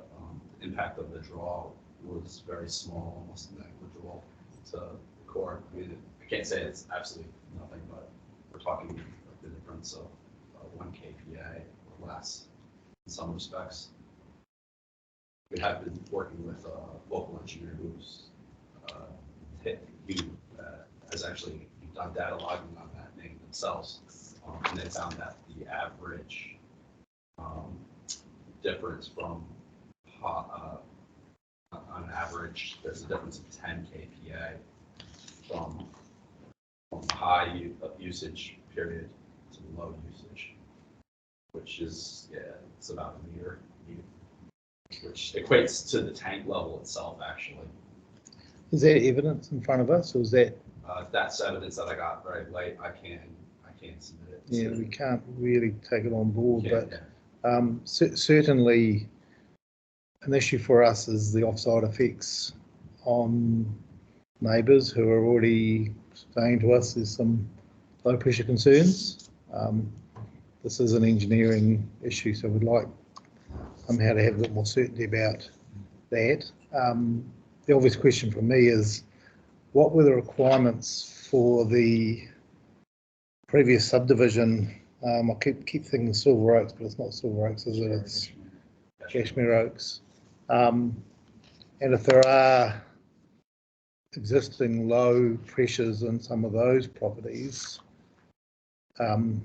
impact of the draw was very small, almost negligible to record. I mean, I can't say it's absolutely nothing, but we're talking like the difference of 1 kPa or less in some respects. We have been working with a local engineer who's has actually done data logging on that main themselves, and they found that the average difference from on average, there's a difference of 10 kPa from the high usage period to the low usage, which is, it's about a meter, which equates to the tank level itself, actually. Is there evidence in front of us, or is that? That's evidence that I got very late. I can submit it. Yeah, we can't really take it on board, Yeah, but certainly an issue for us is the offside effects on neighbours who are already saying to us there's some low pressure concerns. This is an engineering issue, so we'd like somehow to have a bit more certainty about that. The obvious question for me is, what were the requirements for the previous subdivision? I keep thinking Silver Oaks, but it's not Silver Oaks, is it? It's Cashmere Oaks. And if there are existing low pressures in some of those properties, not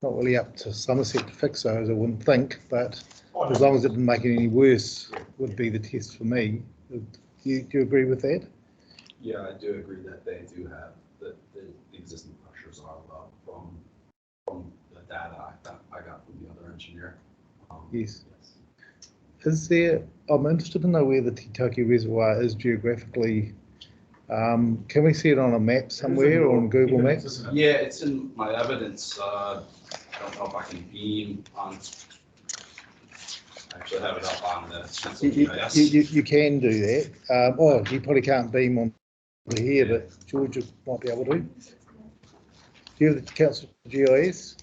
really up to Somerset to fix those, I wouldn't think, but as long as it didn't make it any worse would be the test for me. Do you agree with that? Yeah, I do agree that they do have the existing pressures are low from the data I got from the other engineer. Yes. Is there, I'm interested to know where the Titoki Reservoir is geographically. Can we see it on a map somewhere or on Google Maps? Yeah, it's in my evidence. I don't know if I can beam on. I actually have it up on the you can do that. You probably can't beam on here, but George might be able to. Do you have the Council GIS?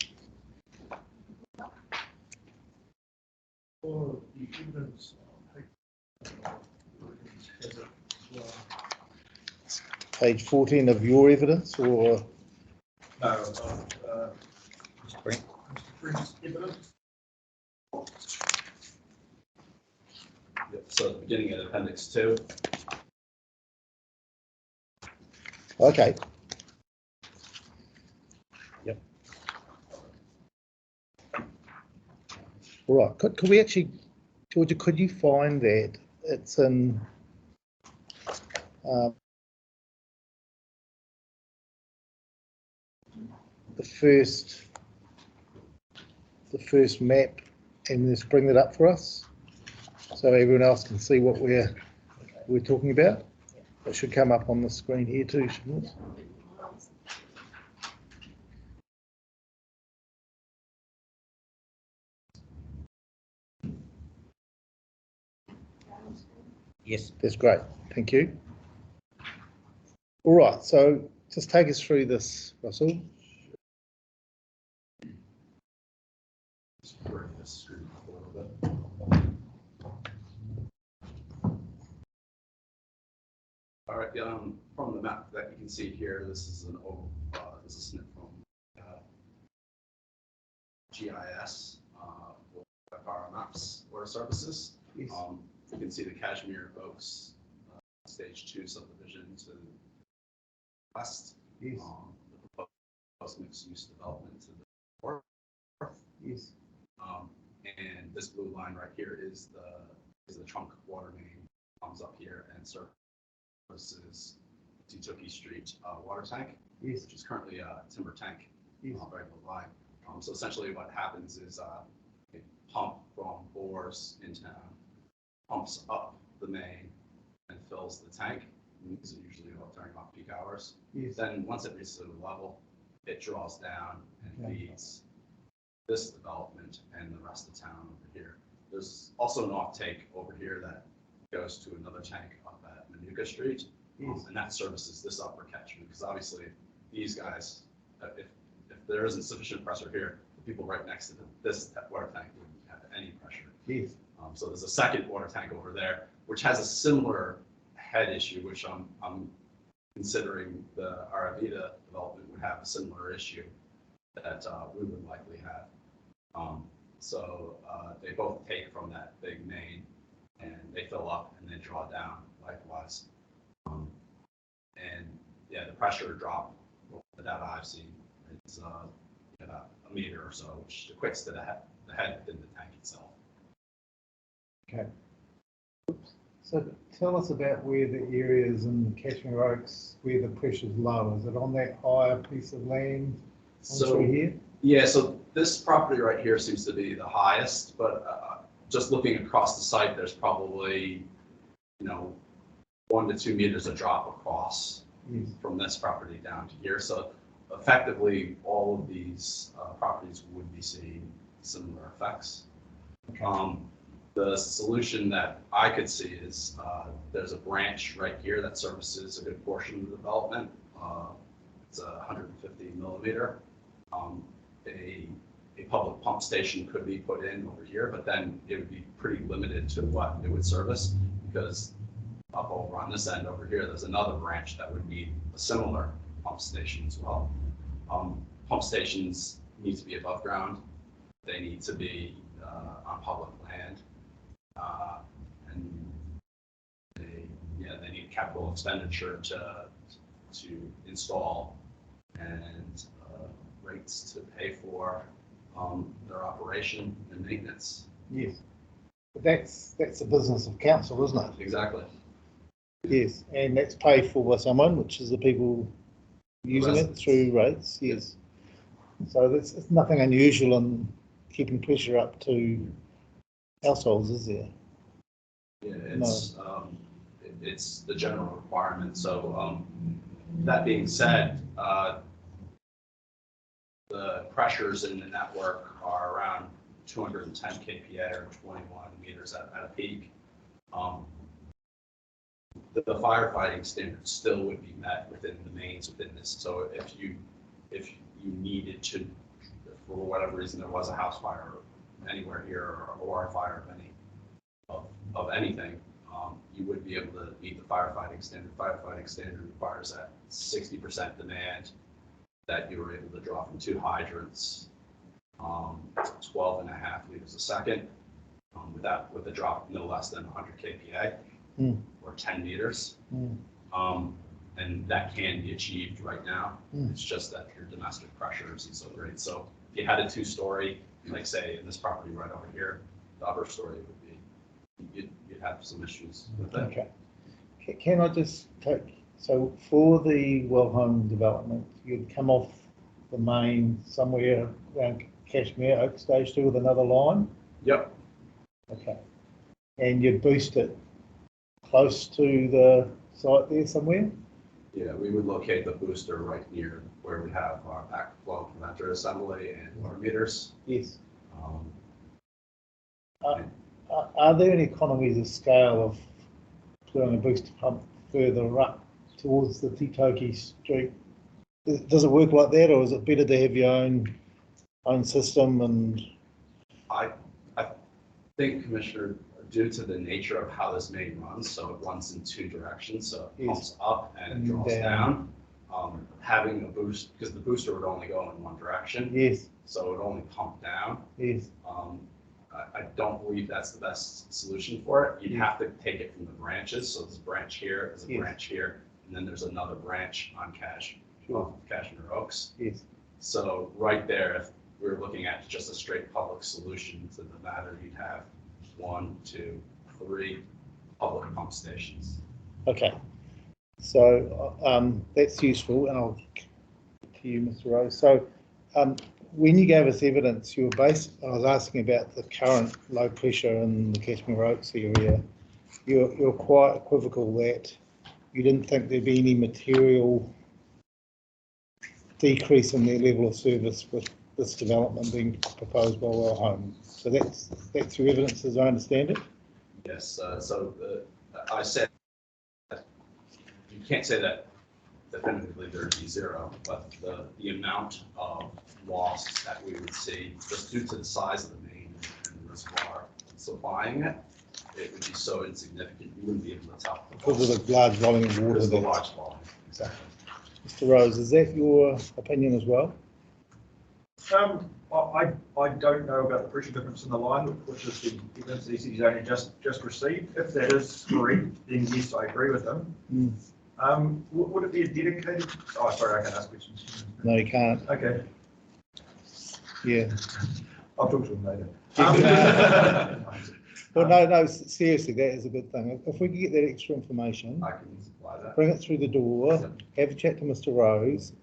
Or the evidence. Page 14 of your evidence, or Mr. Brent? Brent's evidence. Yep, so the beginning of Appendix 2. okay. Yep. All right. Could we actually, Georgia? Could you find that it's in? The first map, and just bring that up for us so everyone else can see what we're talking about. It should come up on the screen here too, shouldn't it? Yes. That's great, thank you. All right, so just take us through this, Russell. Just bring this screen up a little bit. All right, from the map that you can see here, this is this is a snip from GIS, our maps or services. Yes. You can see the Cashmere Oaks Stage 2 subdivision to the west. Yes. The proposed mixed-use development to the north. Yes. And this blue line right here is the trunk water main, comes up here and services Titoki Street water tank, Yes. which is currently a timber tank, Yes. very low line. So essentially what happens is a pump from bores in town pumps up the main and fills the tank. These are usually during off-peak hours. Yes. Then once it reaches a level, it draws down and feeds this development and the rest of town over here. There's also an off-take over here that goes to another tank up at Manuka Street, and that services this upper catchment, because obviously these guys, if there isn't sufficient pressure here, the people right next to this water tank wouldn't have any pressure. Yes. So there's a second water tank over there, which has a similar head issue, which I'm considering the Aravita development would have a similar issue that we would likely have. So they both take from that big main and they fill up and then draw down likewise. And yeah, the pressure drop, the data I've seen, is about a meter or so, which equates to the head within the tank itself. Okay. So tell us about where the areas in Cashmere Oaks where the pressure's low. Is it on that higher piece of land So here? Yeah, so this property right here seems to be the highest, but just looking across the site, there's probably, 4 1 to 2 meters of drop across from this property down to here. So effectively, all of these properties would be seeing similar effects. The solution that I could see is there's a branch right here that services a good portion of the development. It's a 150 millimeter. A public pump station could be put in over here, but then it would be pretty limited to what it would service, because up over on this end over here, there's another branch that would need a similar pump station as well. Pump stations need to be above ground. They need to be on public land, and they need capital expenditure to install and rates to pay for their operation and maintenance. Yes, but that's the business of council, isn't it? Exactly. Yes, and that's paid for by someone, which is the people using it through rates. Yes, so it's nothing unusual in keeping pressure up to households, is there? Yeah, it's the general requirement. So that being said, the pressures in the network are around 210 kPa or 21 meters at a peak. The firefighting standards still would be met within the mains within this. So if you needed to, for whatever reason, there was a house fire anywhere here or a fire of anything, you would be able to meet the firefighting standard. Firefighting standard requires that 60% demand that you were able to draw from 2 hydrants, 12.5 liters a second, with a drop no less than 100 kPa or 10 meters. And that can be achieved right now. It's just that your domestic pressure isn't so great. So if you had a 2-story, like say in this property right over here, the upper story would be, you'd have some issues with that. Okay. Can I just take, so for the Welhom development, you'd come off the main somewhere around Cashmere, Oak Stage 2 with another line? Yep. Okay. And you'd boost it close to the site there somewhere? Yeah, we would locate the booster right near where we have our backflow preventer assembly and water meters. Yes. Are there any economies of scale of putting a booster pump further up towards the Titoki Street? Does it work like that, or is it better to have your own system? And I think, Commissioner, due to the nature of how this main runs, so it runs in 2 directions, so it pumps up and it draws down. Having a boost, because the booster would only go in 1 direction. Yes. So it would only pump down. Yes. I don't believe that's the best solution for it. You'd have to take it from the branches. So there's a branch here, there's a branch here, and then there's another branch on Cashmere Oaks. Yes. So right there, if we were looking at just a straight public solution to the matter, you'd have 1, 2, 3 public pump stations. Okay. So that's useful, and I'll get to you, Mr. Rose. So when you gave us evidence, you were I was asking about the current low pressure in the Cashmere Oaks area. You're quite equivocal that you didn't think there'd be any material decrease in their level of service with this development being proposed by Welhom. So that's your evidence, as I understand it? Yes. I said you can't say that definitively there'd be 0, but the amount of loss that we would see just due to the size of the main and the reservoir supplying it, it would be so insignificant you wouldn't be able to tell. Because of the large volume of water. Because of the large volume, exactly. Mr. Rose, is that your opinion as well? I don't know about the pressure difference in the line, which is the evidence that he's only just received. If that is correct, then yes, I agree with him. Would it be a dedicated? Oh, sorry, I can't ask questions. No, you can't. Okay. Yeah. I'll talk to him later. Well, no, seriously, that is a good thing. If we can get that extra information, I can supply that. bring it through the door, have a chat to Mr. Rose.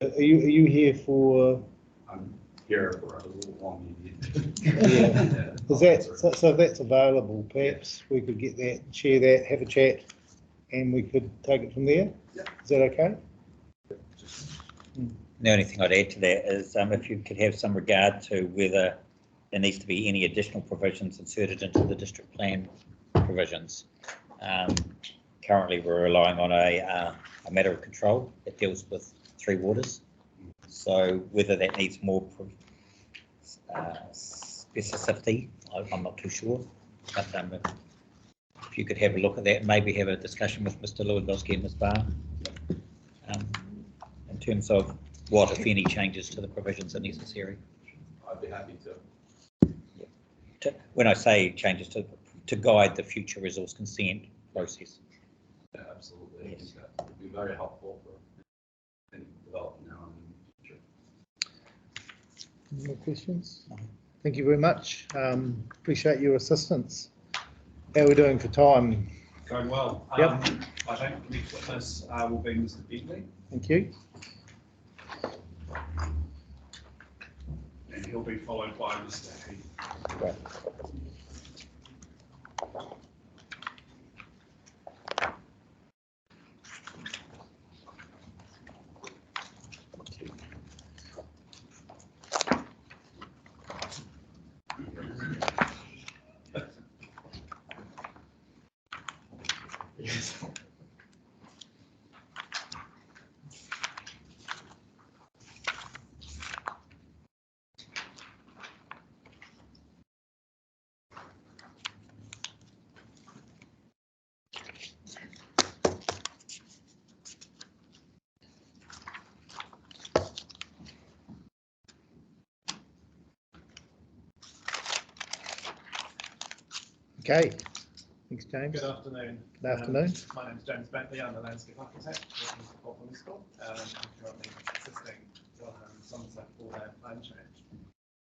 Are you here for? I'm here for a little long meeting. Yeah. Is that, so if that's available, perhaps we could get that, share that, have a chat, and we could take it from there? Yeah. Is that okay? The only thing I'd add to that is if you could have some regard to whether there needs to be any additional provisions inserted into the district plan provisions. Currently, we're relying on a matter of control that deals with 3 waters. So whether that needs more specificity, I'm not too sure. But if you could have a look at that, maybe have a discussion with Mr. Lewandowski and Ms. Barr in terms of what, if any, changes to the provisions are necessary. I'd be happy to. When I say changes to guide the future resource consent process. Yeah, absolutely. Yes. I think that would be very helpful for any development now and in the future. Any more questions? Thank you very much. Appreciate your assistance. How are we doing for time? Going well. Yep. I think the next witness will be Mr. Bentley, Thank you. and he'll be followed by Mr. Heath. Great. Okay. Thanks, James. Good afternoon. Good afternoon. My name is James Bentley. I'm the landscape architect working for Welhom School. I'm currently assisting Welhom Somerset for their plan change.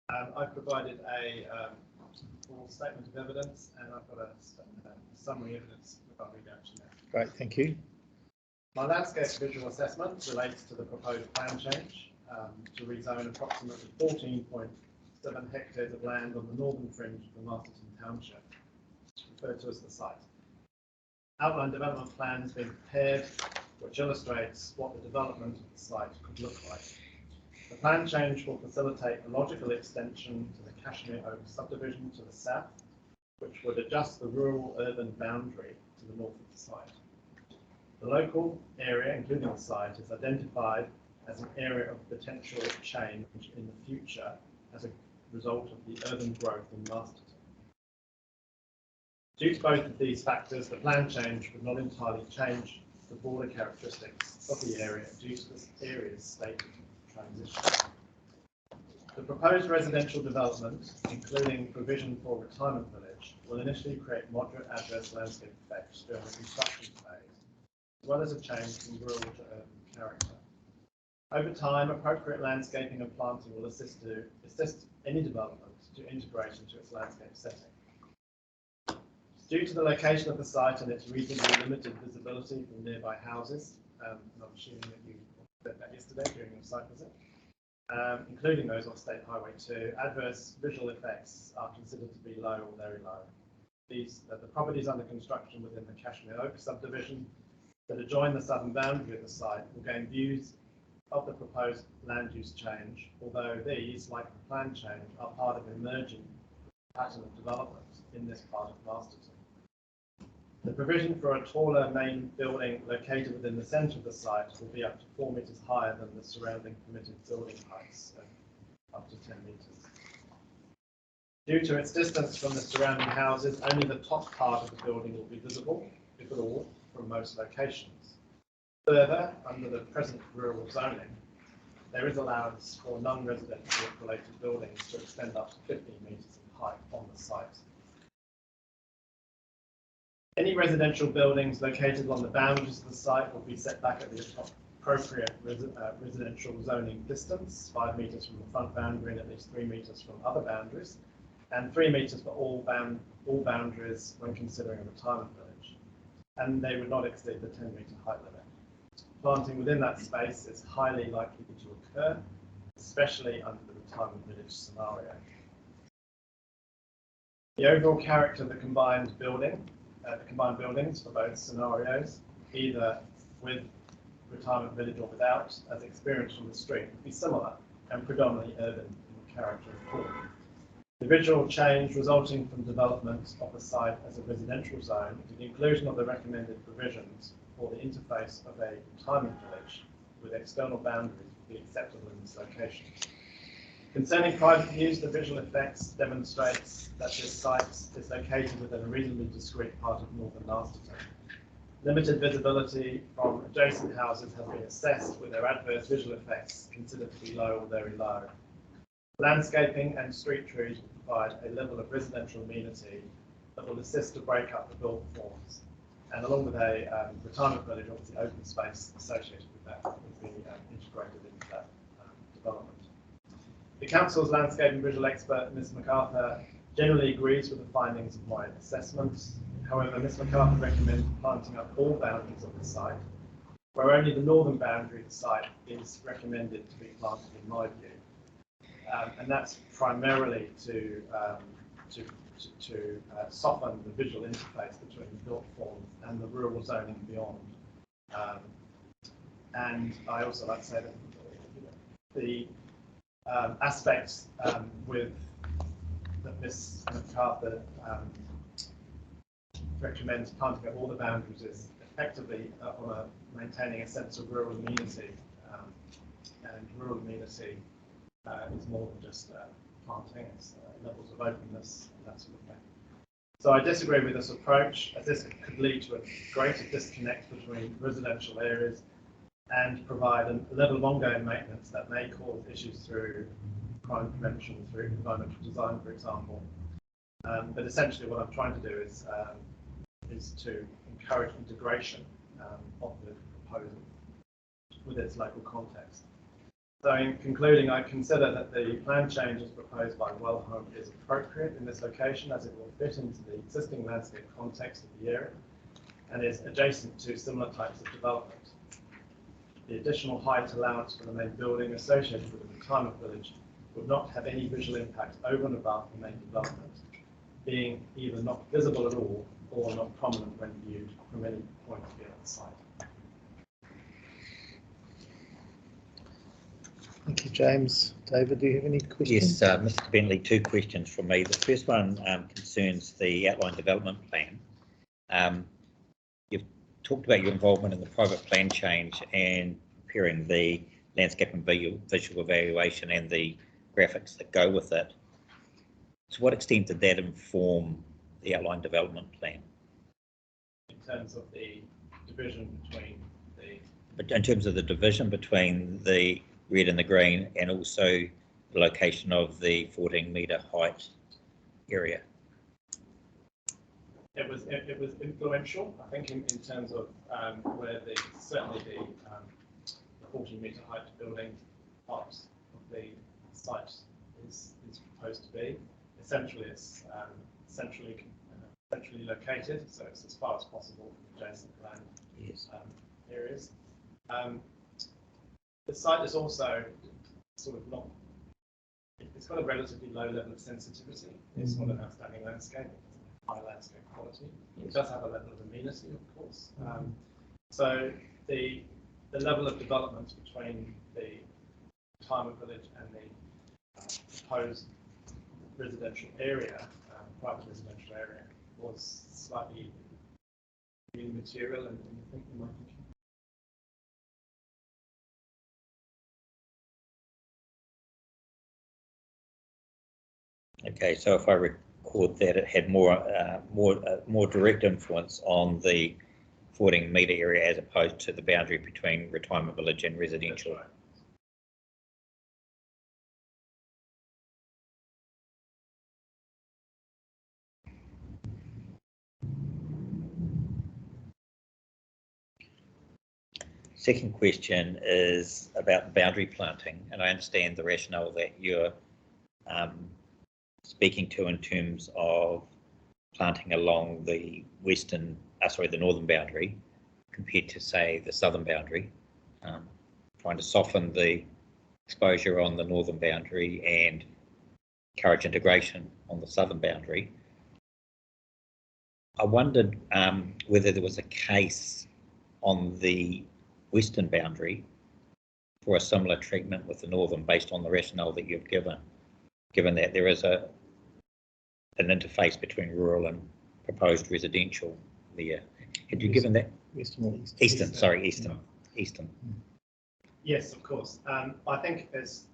I've provided a full statement of evidence, and I've got a summary evidence that I'll read out to you now. Great, thank you. My landscape visual assessment relates to the proposed plan change to rezone approximately 14.7 hectares of land on the northern fringe of the Masterton Township, referred to as the site. Outline development plan has been prepared, which illustrates what the development of the site could look like. The plan change will facilitate a logical extension to the Cashmere Oak subdivision to the south, which would adjust the rural-urban boundary to the north of the site. The local area, including the site, is identified as an area of potential change in the future as a result of the urban growth in Masterton. Due to both of these factors, the plan change would not entirely change the border characteristics of the area due to this area's state transition. The proposed residential development, including provision for retirement village, will initially create moderate adverse landscape effects during the construction phase, as well as a change from rural to urban character. Over time, appropriate landscaping and planting will assist any development to integrate into its landscape setting. Due to the location of the site and its reasonably limited visibility from nearby houses, and I'm assuming that you said that yesterday during your site visit, including those off State Highway 2, adverse visual effects are considered to be low or very low. The properties under construction within the Cashmere Oak subdivision that adjoin the southern boundary of the site will gain views of the proposed land use change, although these, like the plan change, are part of an emerging pattern of development in this part of Masterton. The provision for a taller main building located within the centre of the site will be up to 4 metres higher than the surrounding permitted building heights, up to 10 metres. Due to its distance from the surrounding houses, only the top part of the building will be visible, if at all, from most locations. Further, under the present rural zoning, there is allowance for non-residential related buildings to extend up to 15 metres in height on the site. Any residential buildings located along the boundaries of the site will be set back at the appropriate residential zoning distance, 5 metres from the front boundary and at least 3 metres from other boundaries, and 3 metres for all boundaries when considering a retirement village. And they would not exceed the 10-metre height limit. Planting within that space is highly likely to occur, especially under the retirement village scenario. The overall character of the combined buildings for both scenarios, either with retirement village or without, as experienced on the street, would be similar and predominantly urban in character and form. The original change resulting from development of the site as a residential zone to the inclusion of the recommended provisions for the interface of a retirement village with external boundaries would be acceptable in this location. Concerning private use, the visual effects demonstrates that this site is located within a reasonably discrete part of northern Masterton. Limited visibility from adjacent houses has been assessed with their adverse visual effects considered to be low or very low. Landscaping and street trees will provide a level of residential amenity that will assist to break up the built forms. And along with a retirement village, obviously open space associated with that will be integrated into that development. The Council's landscape and visual expert, Ms MacArthur, generally agrees with the findings of my assessment. However, Ms MacArthur recommends planting up all boundaries of the site, where only the northern boundary of the site is recommended to be planted in my view. And that's primarily to soften the visual interface between the built form and the rural zoning beyond. And I also like to say that the aspects with that Ms MacArthur recommends planting up all the boundaries is effectively on maintaining a sense of rural amenity, and rural amenity is more than just planting, it's levels of openness and that sort of thing. So I disagree with this approach, as this could lead to a greater disconnect between residential areas and provide a level of ongoing maintenance that may cause issues through crime prevention, through environmental design, for example. But essentially what I'm trying to do is to encourage integration of the proposal with its local context. So in concluding, I consider that the plan changes proposed by Welhom is appropriate in this location as it will fit into the existing landscape context of the area and is adjacent to similar types of development. The additional height allowance for the main building associated with the retirement village would not have any visual impact over and above the main development, being either not visible at all or not prominent when viewed from any point of view on the site. Thank you, James. David, do you have any questions? Yes, Mr. Bentley, two questions from me. The first one concerns the outline development plan. You've talked about your involvement in the private plan change and preparing the landscape and visual evaluation and the graphics that go with it. To what extent did that inform the outline development plan? In terms of the division between the... But in terms of the division between the red and the green, and also the location of the 14-metre height area. It was influential, I think, in terms of where certainly the 14-metre height building part of the site is proposed to be. Essentially, it's centrally located, so it's as far as possible from adjacent land areas. The site is also sort of not, it's got a relatively low level of sensitivity. It's not an outstanding landscape, high landscape quality. It does have a level of amenity, of course. So the level of development between the retirement village and the proposed residential area, private residential area, was slightly immaterial in my thinking. Okay, so if I record that, it had more direct influence on the 14-metre area as opposed to the boundary between retirement village and residential. That's right. Second question is about boundary planting, and I understand the rationale that you're speaking to in terms of planting along the the northern boundary compared to, say, the southern boundary, trying to soften the exposure on the northern boundary and encourage integration on the southern boundary. I wondered whether there was a case on the western boundary for a similar treatment with the northern, based on the rationale that you've given that there is an interface between rural and proposed residential there. Had you given that? Western or eastern? Eastern, sorry, eastern. Eastern. Yes, of course. I think it's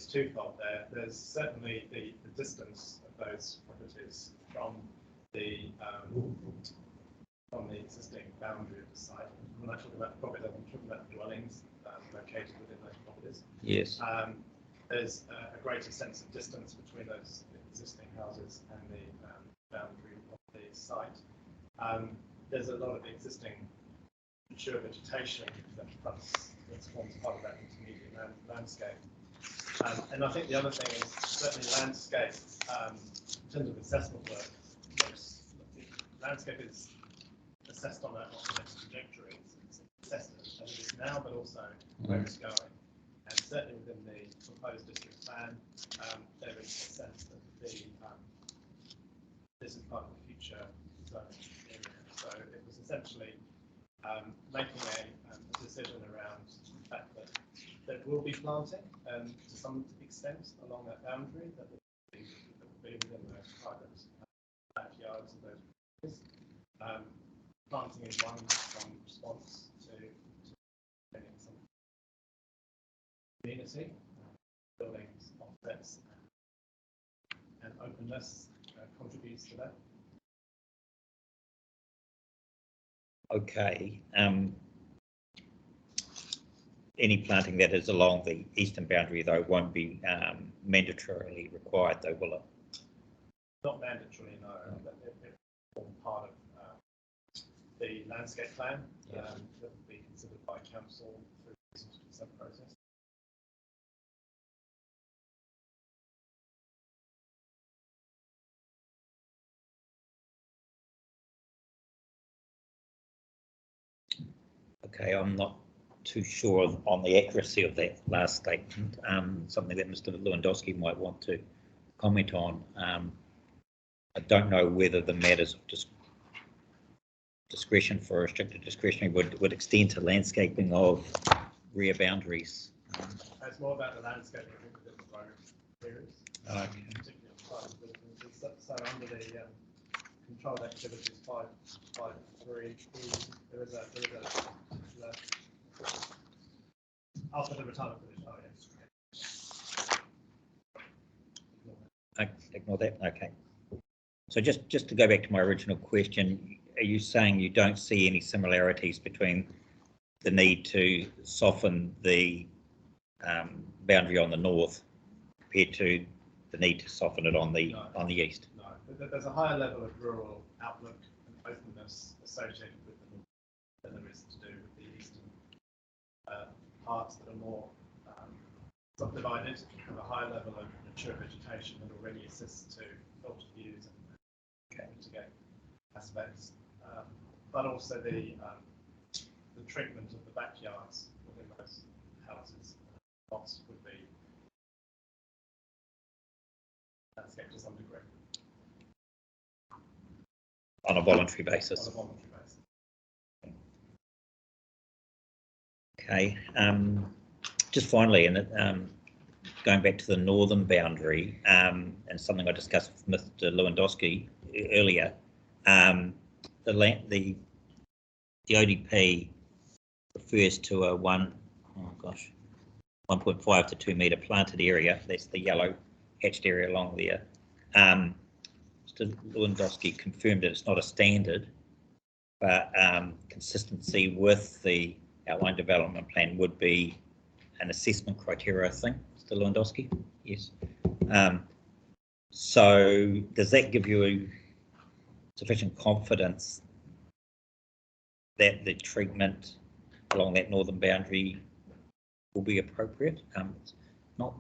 twofold there. There's certainly the distance of those properties from the existing boundary of the site. When I talk about properties, I'm talking about dwellings located within those properties. Yes. There's a greater sense of distance between those existing houses and the boundary of the site. There's a lot of existing mature vegetation that forms part of that intermediate landscape. And I think the other thing is certainly landscape, in terms of assessment work, landscape is assessed on a trajectory. It's assessed as it is now, but also where it's going. And certainly within the proposed district plan, there is a sense that this is part of the future zoning area. So it was essentially making a decision around the fact that there will be planting to some extent along that boundary that will be within those private backyards of those properties. Planting is one response to getting some community, buildings, offsets, and openness contributes to that. Okay. Any planting that is along the eastern boundary, though, won't be mandatorily required, though, will it? Not mandatorily, no. But it forms part of the landscape plan that will be considered by council through the consent process. Okay, I'm not too sure on the accuracy of that last statement. Something that Mr. Lewandowski might want to comment on. I don't know whether the matters of discretion for restricted discretionary would extend to landscaping of rear boundaries. It's more about the landscaping within the road areas, particularly on private buildings. So under the controlled activities 5.3, there is a after the retirement provision. Oh, yes. Ignore that. Okay. So just to go back to my original question, are you saying you don't see any similarities between the need to soften the boundary on the north compared to the need to soften it on the east? No, there's a higher level of rural outlook and openness associated with the north than there is to do with the eastern parts that are more subdivided, have a higher level of mature vegetation that already assists to filter views and mitigate aspects, but also the treatment of the backyards within those houses lots would be landscaped to some degree. On a voluntary basis. On a voluntary basis. Okay. Just finally, and going back to the northern boundary, and something I discussed with Mr. Lewandowski earlier, the ODP refers to a 1.5 to 2 metre planted area. That's the yellow hatched area along there. Mr. Lewandowski confirmed that it's not a standard, but consistency with the outline development plan would be an assessment criteria, I think, Mr. Lewandowski. Yes. So does that give you sufficient confidence that the treatment along that northern boundary will be appropriate? It's not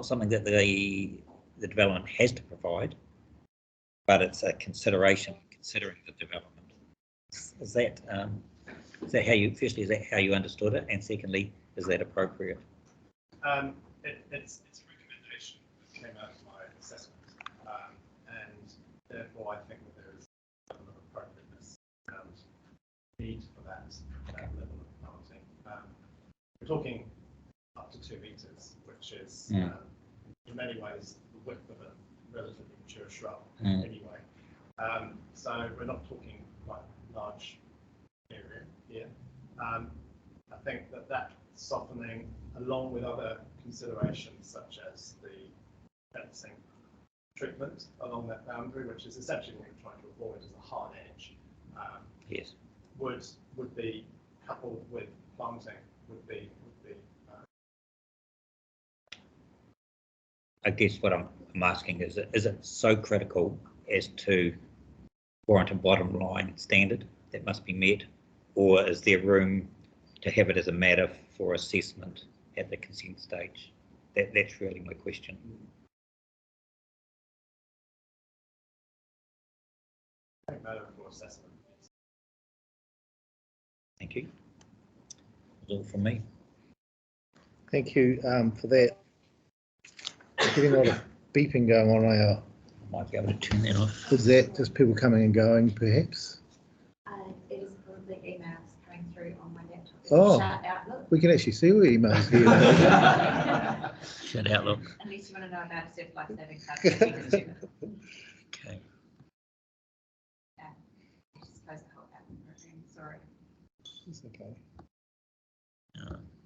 something that the development has to provide, but it's a consideration considering the development. Is that how you, firstly, is that how you understood it, and secondly, is that appropriate? It's a recommendation that came out of my assessment, and therefore I think that there is a level of appropriateness and need for that level of planting. We're talking up to 2 metres, which is in many ways the width of a relatively mature shrub anyway. So we're not talking quite large area here. I think that softening, along with other considerations such as the fencing treatment along that boundary, which is essentially what we're trying to avoid as a hard edge, Yes. would be coupled with planting would be. I guess what I'm asking is it so critical as to warrant a bottom line standard that must be met, or is there room to have it as a matter for assessment at the consent stage? That's really my question. Matter for assessment. Thank you. That's all from me. Thank you for that. Getting a lot of beeping going on. I might be able to turn that off. Is that just people coming and going, perhaps? It is probably emails coming through on my laptop. Oh. Shut Outlook. We can actually see your emails here. Shut Outlook. Unless you want to know about a Surf Life Saving Club. Okay. Just close the whole Outlook room, sorry. It's okay.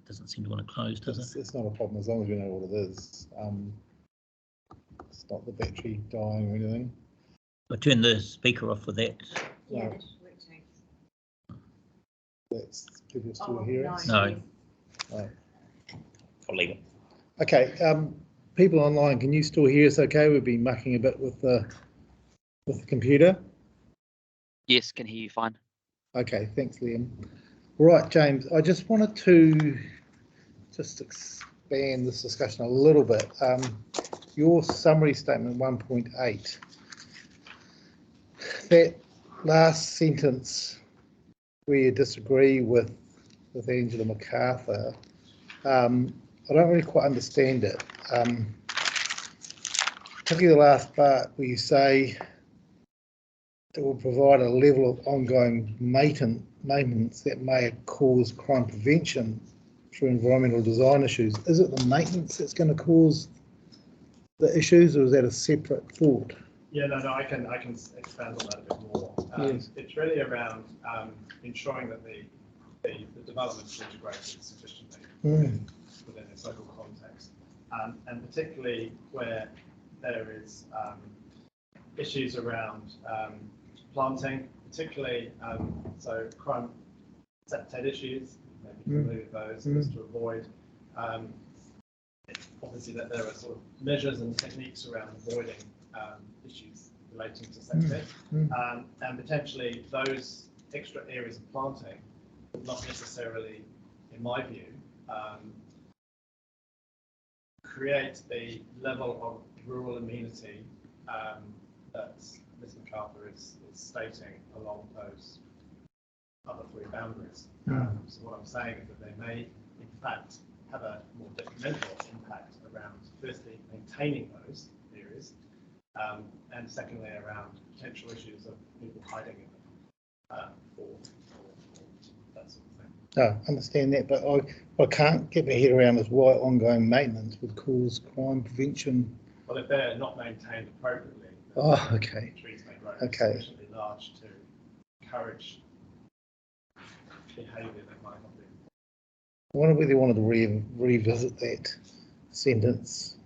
Doesn't seem to want to close, does it? It's not a problem as long as we know what it is. It's not the battery dying or anything. I'll turn the speaker off with that. Yeah, No. that should work too. That's people still hear us. No. yes. No. I'll leave it. Okay, people online, can you still hear us okay? We've been mucking a bit with the computer. Yes, can hear you fine. Okay, thanks, Liam. All right, James, I just wanted to just expand this discussion a little bit. Your summary statement 1.8, that last sentence where you disagree with Angela MacArthur, I don't really quite understand it. Particularly the last part where you say it will provide a level of ongoing maintenance that may cause crime prevention through environmental design issues. Is it the maintenance that's going to cause the issues, or is that a separate thought? Yeah, no, I can expand on that a bit more. Yes. It's really around ensuring that the development is integrated sufficiently within its local context, and particularly where there is issues around planting, particularly so crime septate issues, maybe familiar with those, is to avoid. Obviously, that there are sort of measures and techniques around avoiding issues relating to septate, and potentially those extra areas of planting would not necessarily, in my view, create the level of rural amenity that Ms. MacArthur is stating along those other 3 boundaries. So what I'm saying is that they may, in fact, have a more detrimental impact around, firstly, maintaining those areas, and secondly, around potential issues of people hiding in them for that sort of thing. No, I understand that, but I can't get my head around is why ongoing maintenance would cause crime prevention. Well, if they're not maintained appropriately, Oh, okay. Trees may grow Okay. sufficiently large to encourage behaviour that might not be. I wonder whether you wanted to revisit that sentence.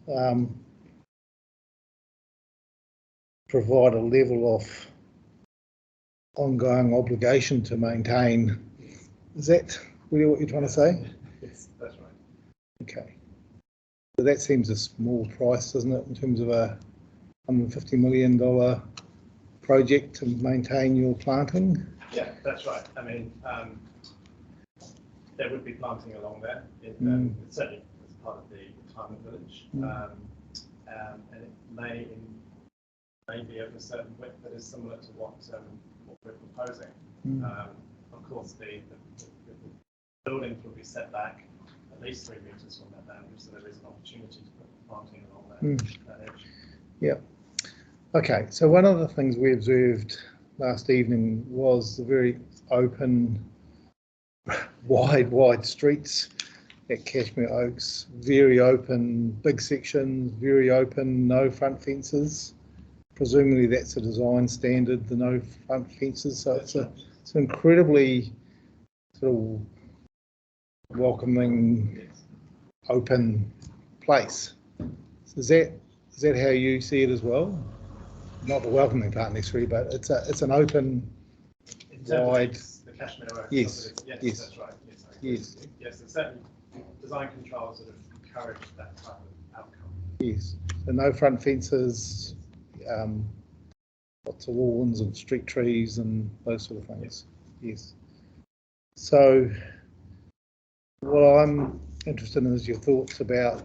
Provide a level of ongoing obligation to maintain. Is that really what you're trying to say? Yes, that's right. Okay. So that seems a small price, doesn't it, in terms of a $150 million project to maintain your planting? Yeah, that's right. I mean, there would be planting along there, certainly as part of the retirement village, and it may be of a certain width that is similar to what we're proposing. Of course, the buildings will be set back at least 3 metres from that boundary, so there is an opportunity to put planting along that edge. Yeah. Okay, so one of the things we observed last evening was the very open, wide streets at Cashmere Oaks, very open, big sections, very open, no front fences. Presumably that's a design standard, the no front fences, so it's an incredibly sort of welcoming, open place. So is that how you see it as well? Not the welcoming part necessarily, but it's an open, wide. The Cashmere Oaks. Yes. Yes, that's right. Yes. Yes, there's certain design controls that have encouraged that type of outcome. Yes. So no front fences, lots of lawns and street trees and those sort of things. Yes. So what I'm interested in is your thoughts about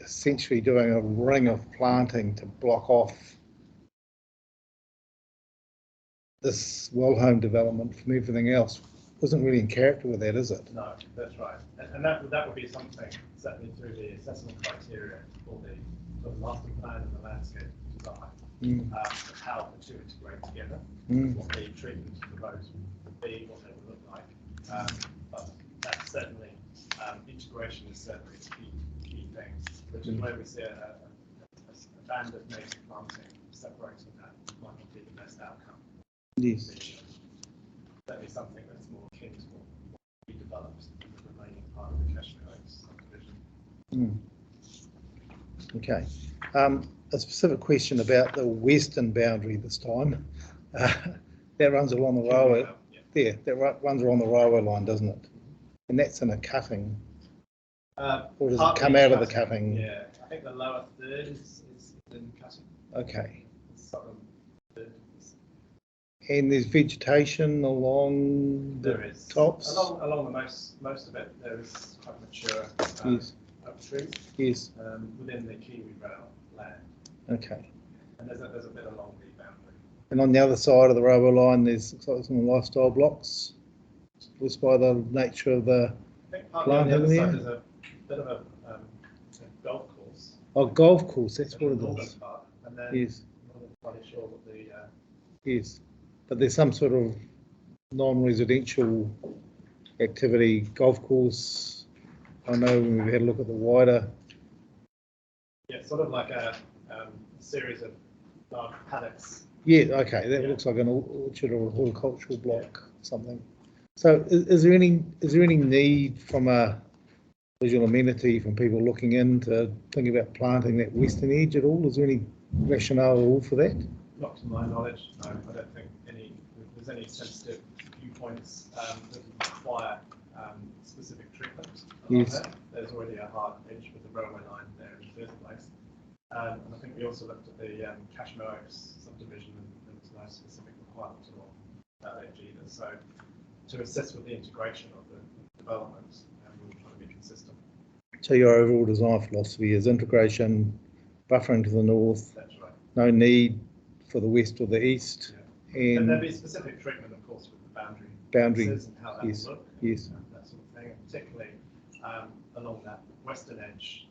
essentially doing a ring of planting to block off this Welhom development from everything else. Isn't really in character with that, is it? No, that's right. And that would be something, certainly through the assessment criteria for the sort of master plan and the landscape design, of how the two integrate together, what the treatment of the roads would be, what they would look like. But that's certainly, integration is certainly a key thing, which is where we see a band of native planting separating that might not be the best outcome. Yes. Certainly something that's more akin to what we developed in the remaining part of the Cashmere Oaks subdivision. Okay. A specific question about the western boundary this time. That runs along the railway. Yeah, that runs along the railway line, doesn't it? And that's in a cutting. Or does it come out of the cutting? Yeah, I think the lower third is in cutting. Okay. Southern third is. And there's vegetation along the tops? Along the most of it, there is quite mature oak trees. Yes. Within the Kiwi Rail land. Okay. And there's a bit along the boundary. And on the other side of the railway line, there's some lifestyle blocks, just by the nature of the plant in there. There's a bit of a golf course. Oh, golf course, that's what it is. Part, and then yes. I'm not quite sure what the. Yes, but there's some sort of non-residential activity, golf course. I know when we've had a look at the wider. Yeah, sort of like a series of large paddocks. Yeah, okay, that looks like an orchard or a horticultural block, something. So, is there any need from a visual amenity from people looking in to think about planting that western edge at all? Is there any rationale at all for that? Not to my knowledge, no. I don't think there's any sensitive viewpoints that require specific treatment. Yes. There's already a hard edge with the railway line there in the first place. And I think we also looked at the Cashmere Oaks subdivision, and there was no specific requirement along that edge either. So to assess with the integration of the development, we were trying to be consistent. So your overall design philosophy is integration, buffering to the north. That's right. No need for the west or the east. Yeah. And there'll be specific treatment, of course, with the boundary and how that will look. Yes. That sort of thing, and particularly along that western edge,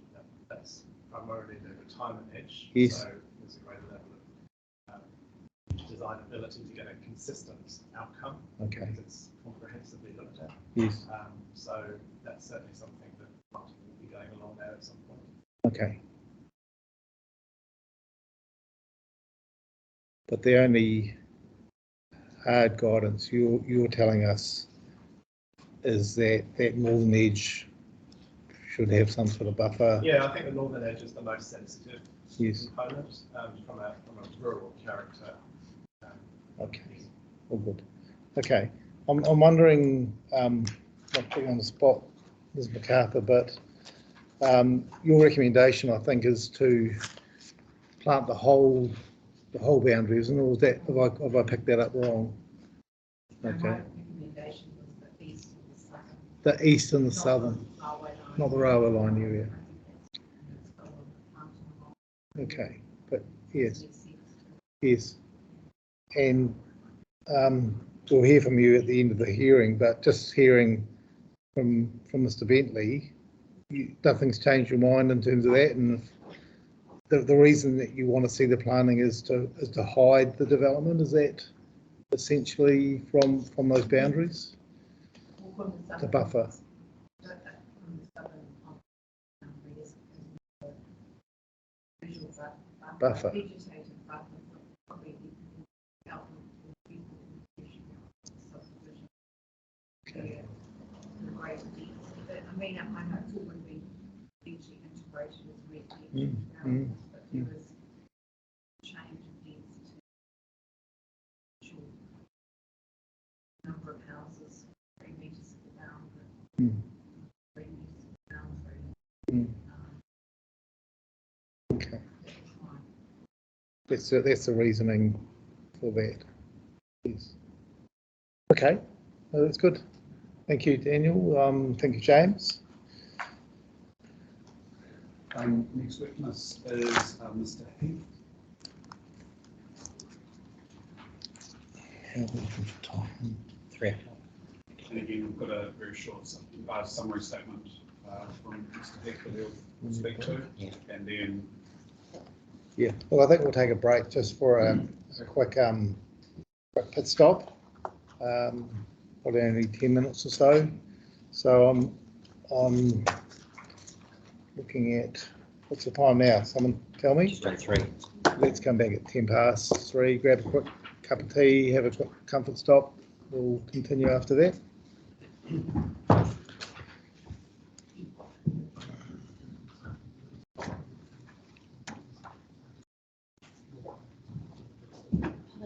that's primarily the retirement edge. Yes. So there's a greater level of designability to get a consistent outcome. Okay. Because it's comprehensively looked at. Yes. So that's certainly something that will be going along there at some point. Okay. But the only hard guidance you're telling us is that northern edge should have some sort of buffer. Yeah, I think the northern edge is the most sensitive component from a rural character. Okay, all good. Okay, I'm wondering, not putting on the spot, Ms. MacArthur, but your recommendation, I think, is to plant the whole boundary, isn't it? Or is that, have I picked that up wrong? Okay. My recommendation was the east and the southern. The east and the southern, not the railway line area. Okay, but yes, and we'll hear from you at the end of the hearing. But just hearing from Mr. Bentley, nothing's changed your mind in terms of that, and the reason that you want to see the planning is to hide the development. Is that essentially from those boundaries? The buffer. Buffer. Okay. I mean, I know it would be hugely integrated with red but there was change of density. Number of houses, 3 metres of the boundary, 3 metres of the boundary. Okay. That's the reasoning for that. Yes. Okay, well, that's good. Thank you, Daniel. Thank you, James. Next witness is Mr. Heath. Three o'clock. And again, we've got a very short summary statement from Mr. Heath that he'll speak to, and then. Yeah, well, I think we'll take a break just for a quick pit stop. Probably only 10 minutes or so. So I'm looking at, what's the time now? Someone tell me? Just on 3. Let's come back at 10 past 3, grab a quick cup of tea, have a quick comfort stop. We'll continue after that.